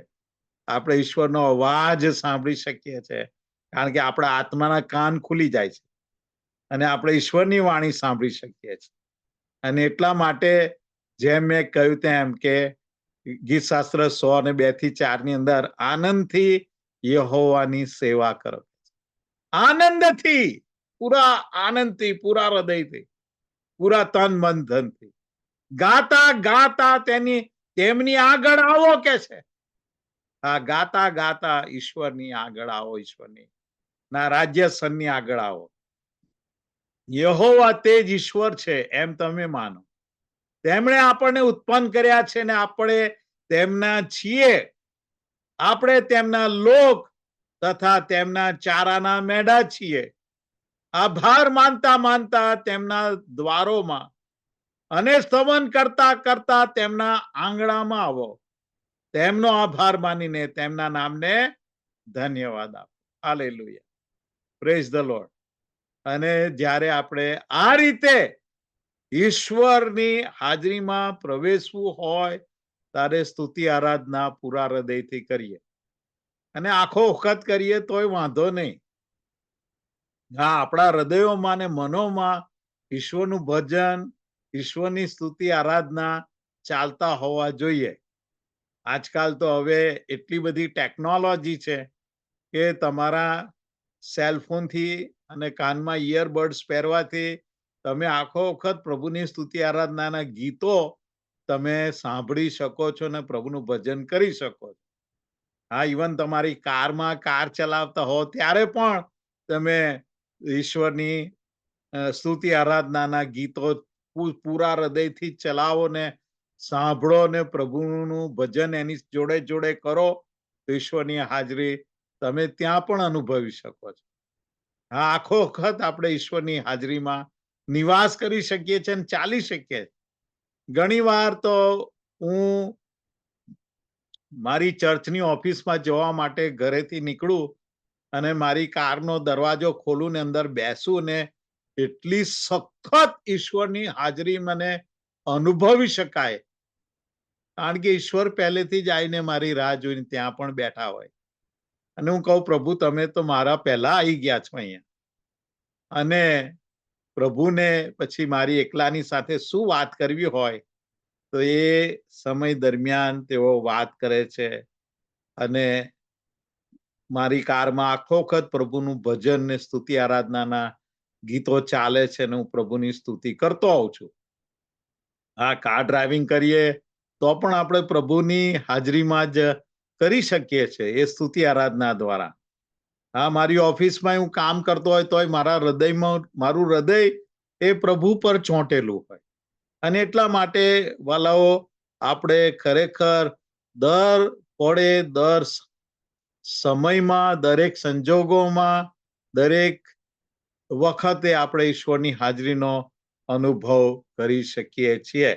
આપણે ઈશ્વરનો અવાજ સાંભળી શકીએ છીએ, કારણ કે આપણા આત્માના કાન ખુલી જાય છે, અને આપણે ઈશ્વરની વાણી સાંભળી શકીએ છીએ. અને એટલા માટે જેમ મેં કહ્યું તેમ કે ગીત શાસ્ત્ર 102-4 ની અંદર આનંદથી યહોવાની સેવા કરો, આનંદથી, પૂરા આનંદથી, પૂરા હૃદયથી, પૂરા તન મન ધનથી ગાતા ગાતા તેમની આગળ આવો કે છે. હા, ગાતા ગાતા ઈશ્વરની આગળ આવો, ઈશ્વરની ના રાજ્યસનની આગળ આવો. યહોવા તે જ ઈશ્વર છે એમ તમે માનો. તેમણે આપણને ઉત્પન્ન કર્યા છે, ને આપણે તેમના છીએ. આપણે તેમના લોક તથા તેમના ચારાના મેઢા છીએ. આભાર માનતા માનતા તેમના દ્વારોમાં અને સ્તવન કરતા કરતા તેમના આંગણામાં આવો. તેમનો આભાર માનીને તેમના નામને ધન્યવાદ આપો. હાલેલુયા. Praise the lord. અને જ્યારે આપણે આ રીતે ઈશ્વરની હાજરીમાં પ્રવેશવું હોય ત્યારે સ્તુતિ આરાધના પૂરા હૃદયથી કરીએ. અને આખો વખત કરીએ તોય વાંધો નહીં. હા, આપણા હૃદયોમાં ને મનોમાં ઈશ્વરનું ભજન, ઈશ્વરની સ્તુતિ આરાધના ચાલતા હોવા જોઈએ. આજકાલ તો હવે એટલી બધી ટેકનોલોજી છે કે તમારા સેલફોનથી અને કાનમાં ઇયરબડ્સ પહેરવાથી તમે આખો વખત પ્રભુની સ્તુતિ આરાધનાના ગીતો તમે સાંભળી શકો છો ને પ્રભુનું ભજન કરી શકો છો. હા, ઇવન તમારી કારમાં કાર ચલાવતા હો ત્યારે પણ તમે ઈશ્વરની સ્તુતિ આરાધનાના ગીતો પૂરા હૃદયથી ચલાવો ને સાંભળો ને પ્રભુનું ભજન એની જોડે જોડે કરો તો ઈશ્વરની હાજરી તમે ત્યાં પણ અનુભવી શકો છો. હા, આખો વખત આપણે ઈશ્વરની હાજરીમાં નિવાસ કરી શકીએ છીએ અને ચાલી શકીએ. ઘણી વાર તો હું મારી ચર્ચની ઓફિસમાં જવા માટે ઘરેથી નીકળું અને મારી કારનો દરવાજો ખોલું ને અંદર બેસું ને એટલી સખત ઈશ્વરની હાજરી મને અનુભવી શકાય. કારણ કે ઈશ્વર પહેલેથી જ આવીને મારી રાહ જોઈને ત્યાં પણ બેઠા હોય. અને હું કહું, પ્રભુ તમે તો મારા પહેલા આવી ગયા છો અહીંયા. અને પ્રભુને પછી મારી એકલાની સાથે શું વાત કરવી હોય તો એ સમય દરમિયાન તેઓ વાત કરે છે. અને મારી કારમાં આખો વખત પ્રભુનું ભજન ને સ્તુતિ આરાધનાના ગીતો ચાલે છે અને હું પ્રભુની સ્તુતિ કરતો હોઉં છું. હા, કાર ડ્રાઇવિંગ કરીએ તો પણ આપણે પ્રભુની હાજરીમાં જ કરી શકીએ છીએ એ સ્તુતિ આરાધના દ્વારા. હા, મારી ઓફિસમાં હું કામ કરતો હોય તોય મારા હૃદયમાં મારું હૃદય એ પ્રભુ પર ચોંટેલું હોય. અને એટલા માટે વાલાઓ આપણે ખરેખર દર પળે દર સમયમાં દરેક સંજોગોમાં દરેક વખતે આપણે ઈશ્વરની હાજરીનો અનુભવ કરી શકીએ છીએ.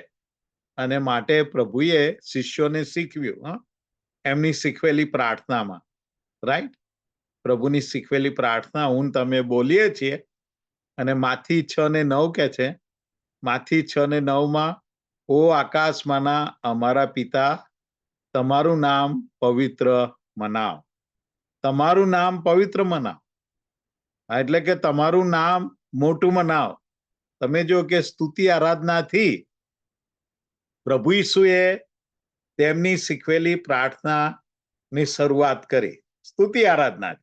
અને માટે પ્રભુએ શિષ્યોને શીખવ્યું એમની શીખવેલી પ્રાર્થનામાં, રાઈટ? પ્રભુની શીખવેલી પ્રાર્થના હું તમે બોલીએ છીએ. અને માથી 6 ને 9 કે છે, માથી 6 ને 9 ઓ આકાશમાંના અમારા પિતા, તમારું નામ પવિત્ર મનાવ. તમારું નામ પવિત્ર મનાવ એટલે કે તમારું નામ મોટું મનાવ. તમે જો કે સ્તુતિ આરાધનાથી પ્રભુ ઈસુએ તેમની શીખવેલી પ્રાર્થનાની શરૂઆત કરી સ્તુતિ આરાધના.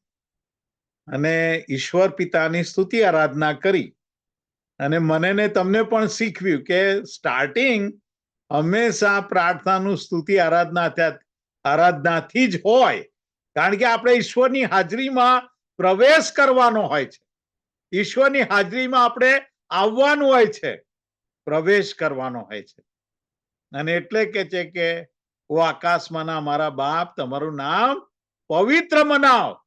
અને ઈશ્વર પિતાની સ્તુતિ આરાધના કરી. અને મને ને તમને પણ શીખવ્યું કે સ્ટાર્ટિંગ હંમેશા પ્રાર્થનાનું સ્તુતિ આરાધનાથી જ હોય. કારણ કે આપણે ઈશ્વરની હાજરીમાં પ્રવેશ કરવાનો હોય છે. ઈશ્વરની હાજરીમાં આપણે આવવાનું હોય છે, પ્રવેશ કરવાનો હોય છે. અને એટલે કે છે કે ઓ આકાશમાંના મારા બાપ, તમારું નામ પવિત્ર મનાવ.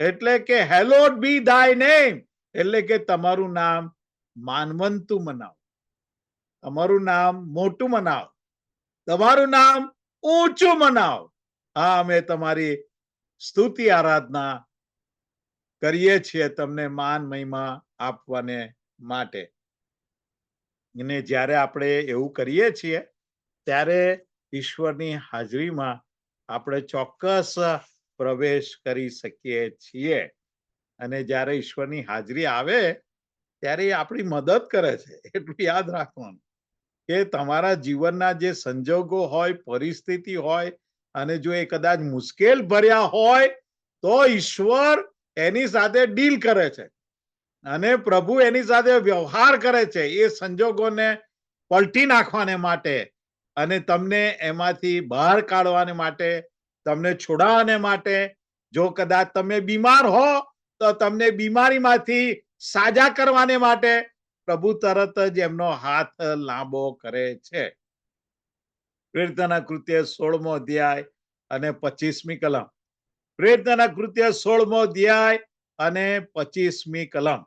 એટલે કે હેલોડ બી થાય નેમ, એટલે કે તમારું નામ માનવંતું મનાવ, તમારું નામ મોટું મનાવ, તમારું નામ ઊંચું મનાવ. હા, અમે તમારી સ્તુતિ આરાધના કરીએ છીએ તમને માન મહિમા આપવાને માટે. અને જ્યારે આપણે એવું કરીએ છીએ ત્યારે ઈશ્વરની હાજરીમાં આપણે ચોક્કસ પ્રવેશ કરી શકીએ છીએ. અને જ્યારે ઈશ્વરની હાજરી આવે ત્યારે એ આપણી મદદ કરે છે. એટલું યાદ રાખવાનું કે તમારા જીવનના જે સંજોગો હોય, પરિસ્થિતિ હોય, અને જો એ કદાચ મુશ્કેલ ભર્યા હોય તો ઈશ્વર એની સાથે ડીલ કરે છે અને પ્રભુ એની સાથે વ્યવહાર કરે છે એ સંજોગોને પલટી નાખવાને માટે અને તમને એમાંથી બહાર કાઢવાને માટે, તમને છોડાવવાને માટે. જો કદાચ તમે બીમાર હો તો તમને બીમારીમાંથી સાજા કરવાને માટે પ્રભુ તરત જ એમનો હાથ લાંબો કરે છે. પ્રેરિતોના કૃત્ય 16મો અધ્યાય અને 25મી કલમ. પ્રેરિતોના કૃત્ય 16મો અધ્યાય અને 25મી કલમ.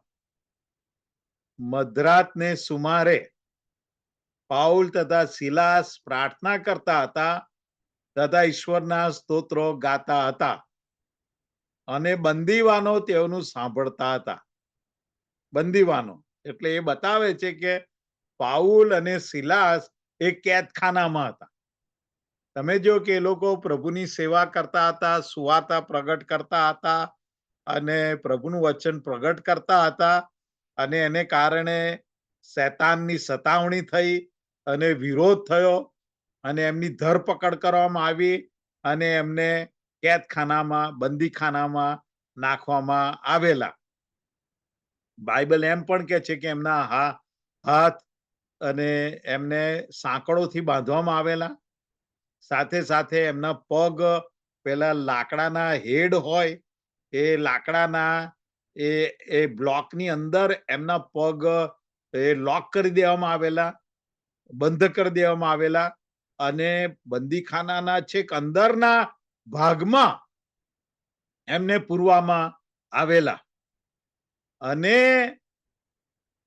મધરાતને સુમારે પાઉલ તથા સિલાસ પ્રાર્થના કરતા હતા તથા ઈશ્વરના સ્તોત્રો ગાતા હતા અને બંદીવાનો તેઓનું સાંભળતા હતા. બંદીવાનો એટલે એ બતાવે છે કે પાઉલ અને સિલાસ એ કેદખાનામાં હતા. તમે જો કે એ લોકો પ્રભુની સેવા કરતા હતા, સુવાર્તા પ્રગટ કરતા હતા અને પ્રભુનું વચન પ્રગટ કરતા હતા અને એને કારણે શૈતાનની સતાવણી થઈ અને વિરોધ થયો અને એમની ધરપકડ કરવામાં આવી અને એમને કેદખાનામાં, બંદીખાનામાં નાખવામાં આવેલા. બાઇબલ એમ પણ કે છે કે એમના હાથ અને એમને સાંકળોથી બાંધવામાં આવેલા. સાથે સાથે એમના પગ પેલા લાકડાના હેડ હોય એ લાકડાના એ બ્લોકની અંદર એમના પગ એ લોક કરી દેવામાં આવેલા, બંધ કરી દેવામાં આવેલા અને બંદીખાનાના છેક અંદરના ભાગમાં એમને પૂરવામાં આવેલા. અને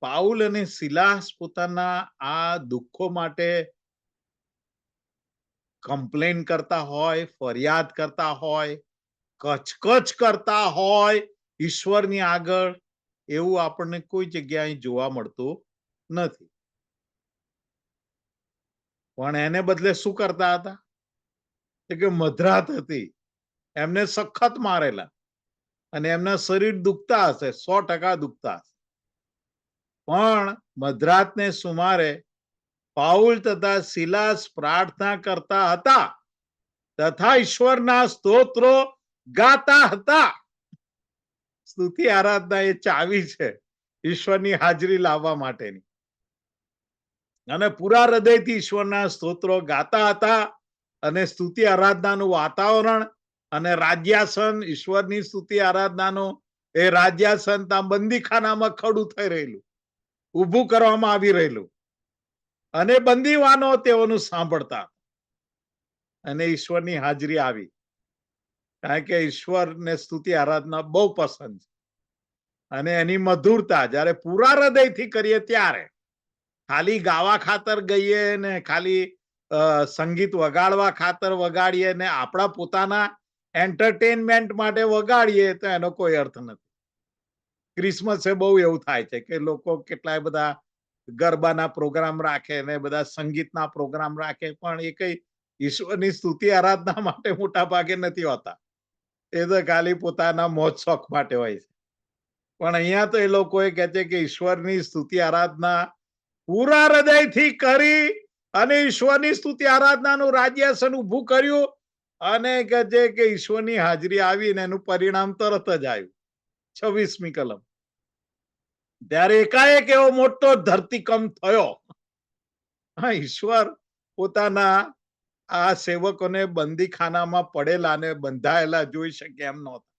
પાઉલ અને સિલાસ પોતાના આ દુઃખો માટે કમ્પ્લેન કરતા હોય, ફરિયાદ કરતા હોય, કચકચ કરતા હોય ઈશ્વરની આગળ, એવું આપણને કોઈ જગ્યાએ જોવા મળતું નથી. પણ એને બદલે શું કરતા હતા કે મધરાત હતી, એમને સખત મારેલા અને એમના શરીર દુખતા હશે, 100% દુખતા હશે. પણ મધરાતને સુમારે પાઉલ તથા સિલાસ પ્રાર્થના કરતા હતા તથા ઈશ્વરના સ્તોત્રો ગાતા હતા. સ્તુતિ આરાધના એ ચાવી છે ઈશ્વરની હાજરી લાવવા માટેની. અને પૂરા હૃદયથી ઈશ્વરના સ્તોત્રો ગાતા હતા અને સ્તુતિ આરાધનાનું વાતાવરણ અને રાજ્યાસન, ઈશ્વરની સ્તુતિ આરાધનાનું એ રાજ્યાસન ત્યાં બંદીખાનામાં ખડું થઈ રહેલું, ઊભું કરવામાં આવી રહેલું અને બંદીવાનો તેઓનું સાંભળતા અને ઈશ્વરની હાજરી આવી. કારણ કે ઈશ્વરને સ્તુતિ આરાધના બહુ પસંદ છે અને એની મધુરતા જ્યારે પૂરા હૃદયથી કરીએ ત્યારે, ખાલી ગાવા ખાતર ગઈએ ને ખાલી સંગીત વગાડવા ખાતર વગાડીએ ને આપણા પોતાના એન્ટરટેનમેન્ટ માટે વગાડીએ તો એનો કોઈ અર્થ નથી. ક્રિસમસે બહુ એવું થાય છે કે લોકો કેટલાય બધા ગરબાના પ્રોગ્રામ રાખે ને બધા સંગીતના પ્રોગ્રામ રાખે, પણ એ કઈ ઈશ્વરની સ્તુતિ આરાધના માટે મોટા ભાગે નથી હોતા. એ તો ખાલી પોતાના મોજ શોખ માટે હોય છે. પણ અહીંયા તો એ લોકોએ કહે છે કે ઈશ્વરની સ્તુતિ આરાધના પૂરા હૃદયથી કરી અને ઈશ્વરની સ્તુતિ આરાધનાનું રાજ્યાસન ઊભું કર્યું અને કહે છે કે ઈશ્વરની હાજરી આવી ને એનું પરિણામ તરત જ આવ્યું. 26મી કલમ. ત્યારે એકાએક એવો મોટો ધરતીકંપ થયો. હા, ઈશ્વર પોતાના આ સેવકોને બંદીખાનામાં પડેલા ને બંધાયેલા જોઈ શકે એમ નહોતા.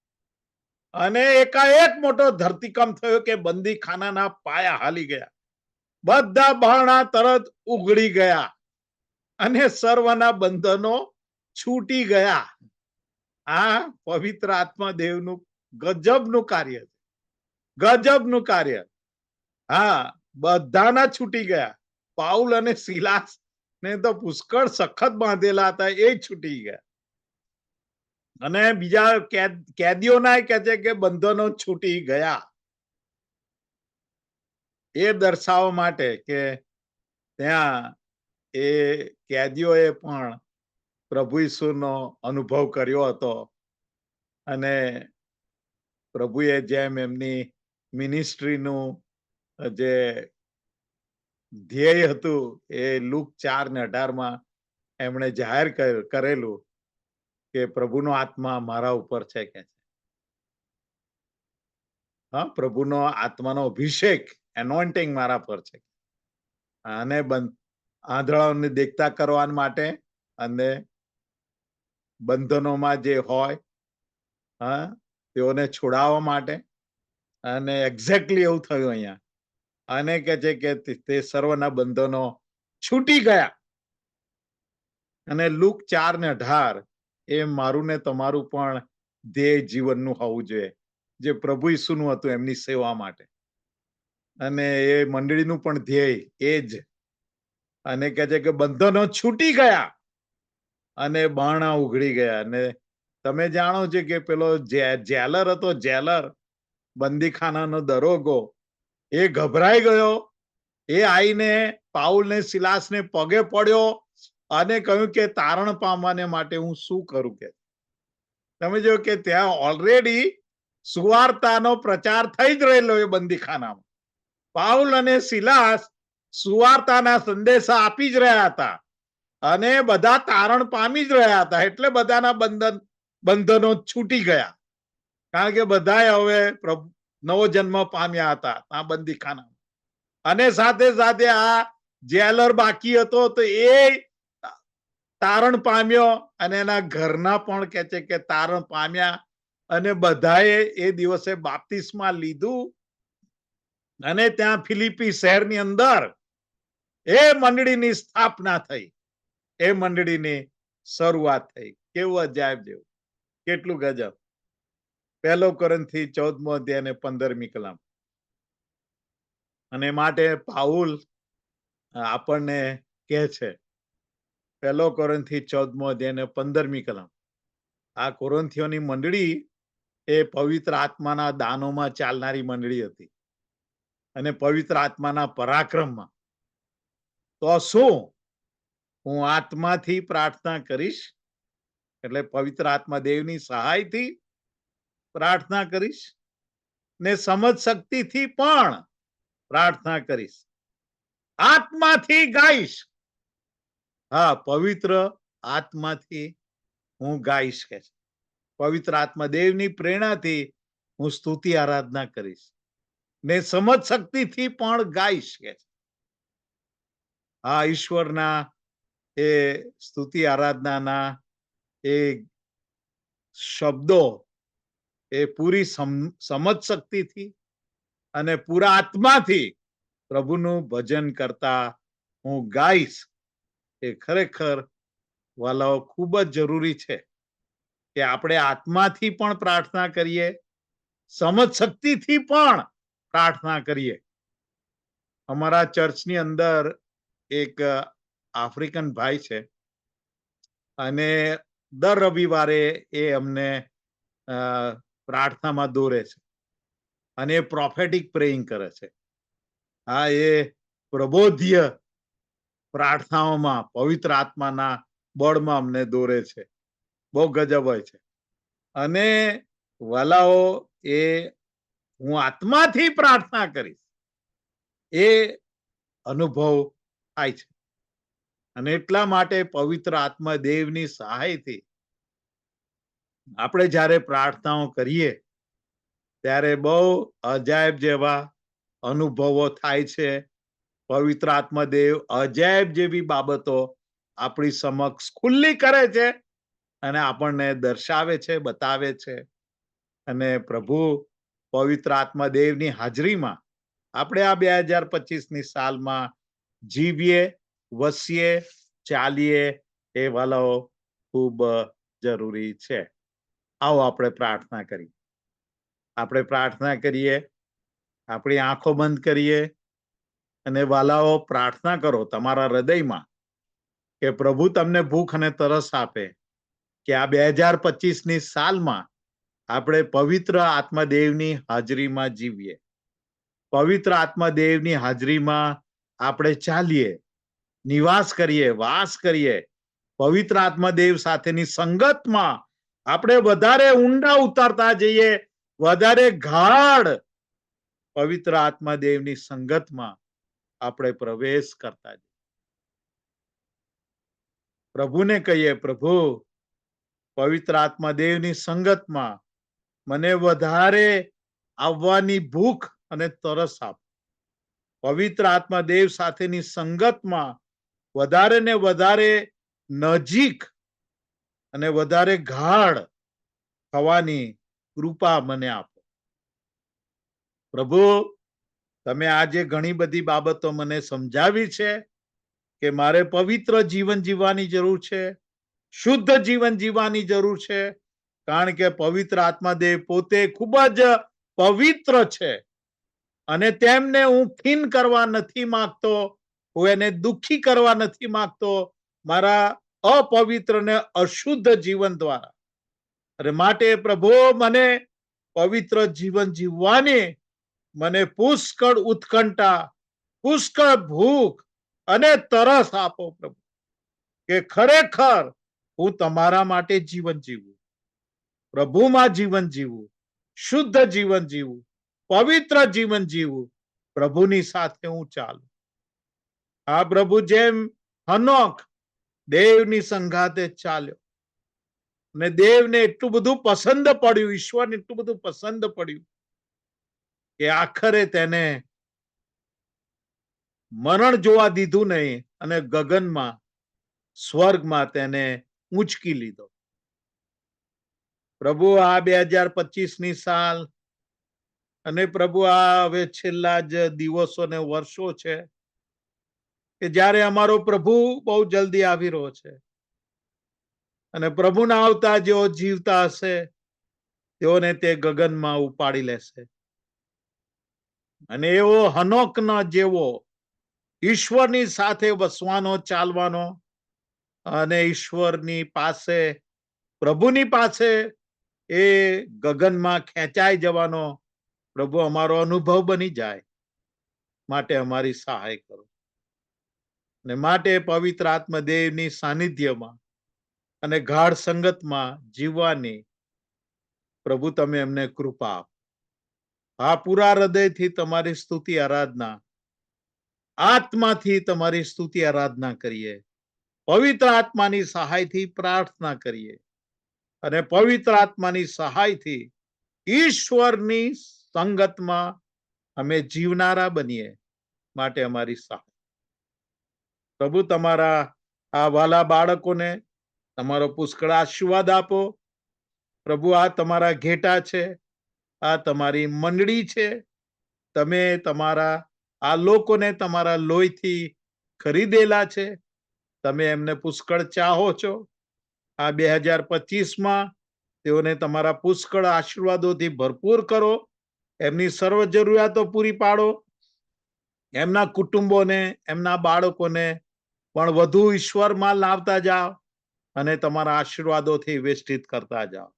અને એકાએક મોટો ધરતીકંપ થયો કે બંદીખાનાના પાયા હાલી ગયા, બધા બારણા તરત ઉઘડી ગયા અને સર્વના બંધનો છૂટી ગયા. આ પવિત્ર આત્મા દેવનું ગજબનું કાર્ય છે, ગજબનું કાર્ય. હા, બધાના છૂટી ગયા. પાઉલ અને સિલાસ ને તો પુષ્કળ સખત બાંધેલા હતા, એ છૂટી ગયા. અને બીજા કેદીઓના કહે છે કે બંધનો છૂટી ગયા. એ દર્શાવવા માટે કે ત્યાં એ કેદીઓએ પણ પ્રભુ ઈસુનો અનુભવ કર્યો હતો અને પ્રભુએ જેમ એમની મિનિસ્ટ્રીનું જે ધ્યેય હતું એ લુક 4:18 એમણે જાહેર કરેલું કે પ્રભુનો આત્મા મારા ઉપર છે કે હા, પ્રભુનો આત્માનો અભિષેક, એનોઇન્ટિંગ મારા પર છે. અને આંધળાઓને દેખતા કરવા માટે અને બંધનોમાં જે હોય હા તેઓને છોડાવવા માટે. અને એક્ઝેક્ટલી એવું થયું અહીંયા. અને કે છે કે તે સર્વના બંધનો છૂટી ગયા. અને લુક 4:18 એ મારું ને તમારું પણ ધ્યેય જીવનનું હોવું જોઈએ, જે પ્રભુ ઈસુનું હતું એમની સેવા માટે. અને એ મંડળીનું પણ ધ્યેય એ જ. અને કહે છે કે બંધનો છૂટી ગયા અને બારણા ઉઘડી ગયા. અને તમે જાણો છો કે પેલો જેલર હતો, જેલર, બંદીખાનાનો દરોગો, એ ગભરાઈ ગયો. એ આઈને પાઉલ ને સિલાસને પગે પડ્યો અને કહ્યું કે તારણ પામવાને માટે હું શું કરું? કે તમે જો કે ત્યાં ઓલરેડી સુવાર્તાનો પ્રચાર થઈ જ રહેલો એ બંદીખાનામાં. પાઉલ અને સિલાસ સુવાર્તાના સંદેશા આપી જ રહ્યા હતા અને બધા તારણ પામી જ રહ્યા હતા. એટલે બધાના બંધનો છૂટી ગયા, કારણ કે બધા હવે નવો જન્મ પામ્યા હતા આ બંદીખાના. અને સાથે સાથે આ જેલર બાકી હતો તો એ તારણ પામ્યો અને એના ઘરના પણ કે છે કે તારણ પામ્યા. અને બધાએ એ દિવસે બાપ્તિસ્મા લીધું અને ત્યાં ફિલિપી શહેરની અંદર એ મંડળીની સ્થાપના થઈ, એ મંડળીની શરૂઆત થઈ. કેવું અજાયબ જેવું, કેટલું ગજબ. 1 કોરિન્થી 14મો અધ્યાય અને 15મી કલમ. અને માટે પાઉલ આપણને કહે છે, 1 કોરિન્થી 14મો અધ્યાય અને 15મી કલમ, આ કોરિન્થીઓની મંડળી એ પવિત્ર આત્માના દાનોમાં ચાલનારી મંડળી હતી અને પવિત્ર આત્માના પરાક્રમમાં. તો શું હું આત્માથી પ્રાર્થના કરીશ? એટલે પવિત્ર આત્મા દેવની સહાયથી પ્રાર્થના કરીશ ને સમજ શક્તિથી પણ પ્રાર્થના કરીશ, આત્માથી ગાઈશ. હા, પવિત્ર આત્માથી હું ગાઈશ કે છે. પવિત્ર આત્મા દેવની પ્રેરણાથી હું સ્તુતિ આરાધના કરીશ ને સમજ શક્તિથી પણ ગાઈશ કે છે. હા, ઈશ્વરના એ સ્તુતિ આરાધનાના એ શબ્દો એ પૂરી સમજ શક્તિથી અને પૂરા આત્માથી પ્રભુનું ભજન કરતા હું ગાઈશ. એ ખરેખર વાલાઓ ખૂબ જ જરૂરી છે કે આપણે આત્માથી પણ પ્રાર્થના કરીએ, સમજ શક્તિથી પણ પ્રાર્થના કરીએ. અમારા ચર્ચની અંદર એક આફ્રિકન ભાઈ છે અને દર રવિવારે એ અમને પ્રાર્થનામાં દોરે છે અને એ પ્રોફેટિક પ્રેઇંગ કરે છે. હા, એ પ્રબોધ્ય પ્રાર્થનાઓમાં પવિત્ર આત્માના બળમાં અમને દોરે છે. બહુ ગજબ હોય છે. અને વાલાઓ, એ હું આત્માથી પ્રાર્થના કરીશ એ અનુભવ થાય છે. અને એટલા માટે પવિત્ર આત્મા દેવની સહાયથી આપણે જ્યારે પ્રાર્થનાઓ કરીએ ત્યારે બહુ અજાયબ જેવા અનુભવો થાય છે. પવિત્ર આત્મા દેવ અજાયબ જેવી બાબતો આપણી સમક્ષ ખુલ્લી કરે છે અને આપણને દર્શાવે છે, બતાવે છે. અને પ્રભુ પવિત્ર આત્મા દેવની હાજરીમાં આપણે આ 2025ની સાલમાં જીવીએ, વસીએ, ચાલીએ એ વાલાઓ ખૂબ જરૂરી છે. આવો આપણે પ્રાર્થના કરીએ. આપણે પ્રાર્થના કરીએ, આપણી આંખો બંધ કરીએ અને વાલાઓ પ્રાર્થના કરો તમારા હૃદયમાં કે પ્રભુ તમને ભૂખ અને તરસ આપે કે આ 2025ની સાલમાં આપણે પવિત્ર આત્મા દેવની હાજરીમાં જીવીએ, પવિત્ર આત્મા દેવની હાજરીમાં આપણે ચાલીએ, નિવાસ કરીએ, વાસ કરીએ. પવિત્ર આત્મા દેવ સાથેની સંગતમાં આપણે વધારે ઊંડા ઉતારતા જઈએ, વધારે ગાઢ પવિત્ર આત્મા દેવની સંગતમાં આપણે પ્રવેશ કરતા જઈએ. પ્રભુને કહીએ, પ્રભુ પવિત્ર આત્મા દેવની સંગતમાં મને વધારે આવવાની ભૂખ અને તરસ આપ. પવિત્ર આત્મા દેવ સાથેની સંગતમાં વધારે ને વધારે નજીક અને વધારે ગાઢ થવાની કૃપા મને આપો. પ્રભુ, તમે આજે ઘણી બધી બાબતો મને સમજાવી છે કે મારે પવિત્ર જીવન જીવવાની જરૂર છે, શુદ્ધ જીવન જીવવાની જરૂર છે, કારણ કે પવિત્ર આત્મા દેવ પોતે ખૂબ જ પવિત્ર છે. અને તેમને હું ખીન કરવા નથી માંગતો, હું એને દુઃખી કરવા નથી માંગતો મારા અપવિત્ર ને અશુદ્ધ જીવન દ્વારા. અને માટે પ્રભુ મને પવિત્ર જીવન જીવવાની મને પુષ્કળ ઉત્કંઠા, પુષ્કળ ભૂખ અને તરસ આપો પ્રભુ, કે ખરેખર હું તમારા માટે જીવન જીવું, પ્રભુમાં જીવન જીવું, શુદ્ધ જીવન જીવું, પવિત્ર જીવન જીવું, પ્રભુની સાથે હું ચાલું. આ પ્રભુ જેમ હનોક દેવની સંગાતે ચાલ્યો અને દેવને એટલું બધું પસંદ પડ્યું, ઈશ્વરને એટલું બધું પસંદ પડ્યું કે આખરે તેને મરણ જોવા દીધું નહીં અને ગગનમાં, સ્વર્ગમાં તેને ઊંચકી લીધો. પ્રભુ આ 2025ની સાલ અને પ્રભુ આ હવે છેલ્લા જ દિવસો ને વર્ષો છે કે જ્યારે અમારો પ્રભુ બહુ જલ્દી આવી રહ્યો છે અને પ્રભુના આવતા જેઓ જીવતા હશે તેઓને તે ગગનમાં ઉપાડી લેશે. અને એવો હનોકનો જેવો ઈશ્વરની સાથે વસવાનો, ચાલવાનો અને ઈશ્વરની પાસે, પ્રભુની પાસે એ ગગનમાં ખેંચાઈ જવાનો પ્રભુ અમારો અનુભવ બની જાય. માટે અમારી સહાય કરો. અને માટે પવિત્ર આત્મદેવની સાનિધ્યમાં અને ગાઢ સંગતમાં જીવવાની પ્રભુ તમે એમને કૃપા આપો. આ પૂરા હૃદયથી તમારી સ્તુતિ આરાધના, આત્માથી તમારી સ્તુતિ આરાધના કરીએ, પવિત્ર આત્માની સહાયથી પ્રાર્થના કરીએ અને પવિત્ર આત્માની સહાયથી ઈશ્વરની સંગતમાં અમે જીવનારા બનીએ. માટે અમારી સહાય પ્રભુ, તમારા આ વાલા બાળકોને તમારો પુષ્કળ આશીર્વાદ આપો. પ્રભુ, આ તમારા ઘેટા છે, આ તમારી મંડળી છે, તમે તમારા આ લોકોને તમારા લોહીથી ખરીદેલા છે, તમે એમને પુષ્કળ ચાહો છો. આ 2025માં તેઓને તમારા પુષ્કળ આશીર્વાદોથી ભરપૂર કરો, એમની સર્વ જરૂરિયાતો પૂરી પાડો, એમના કુટુંબોને, એમના બાળકોને પણ વધુ ઈશ્વરમાં લાવતા જાઓ અને તમારા આશીર્વાદોથી વેષ્ટિત કરતા જાઓ.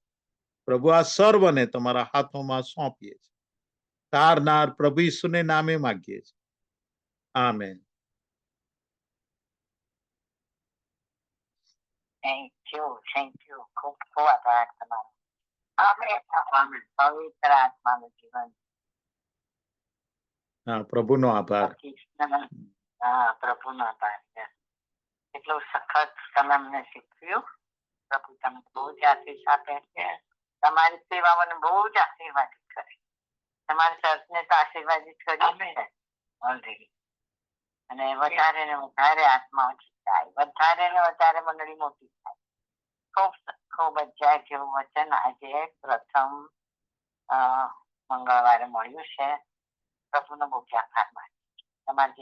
પ્રભુ, આ સર્વને તમારા હાથોમાં સોંપીએ છીએ. તારનાર પ્રભુ ઈસુને નામે માગીએ છીએ. આમેન. Thank you. ખૂબ ખૂબ આભાર તમારો. આમેન. પવિત્ર આત્માનું જીવન. હા, પ્રભુનો આભાર. હા, પ્રભુનો આભાર. એટલું સખત તમે અમને શીખવ્યું. પ્રભુ તમને બહુ જ આશીષ આપે છે. તમારી સેવા મને બહુ જ આશીર્વાદિત કરી. તમારી ચર્ચને તો આશીર્વાદિત કરી છે ઓલરેડી. અને વધારે ને વધારે આત્મા ઓછી થાય, વધારે ને વધારે મંડળી મોટી થાય. ખૂબ ખૂબ અધ્યાય જેવું વચન આજે પ્રથમ મંગળવારે મળ્યું છે. પ્રભુનો બહુ આભાર માનું. તમારી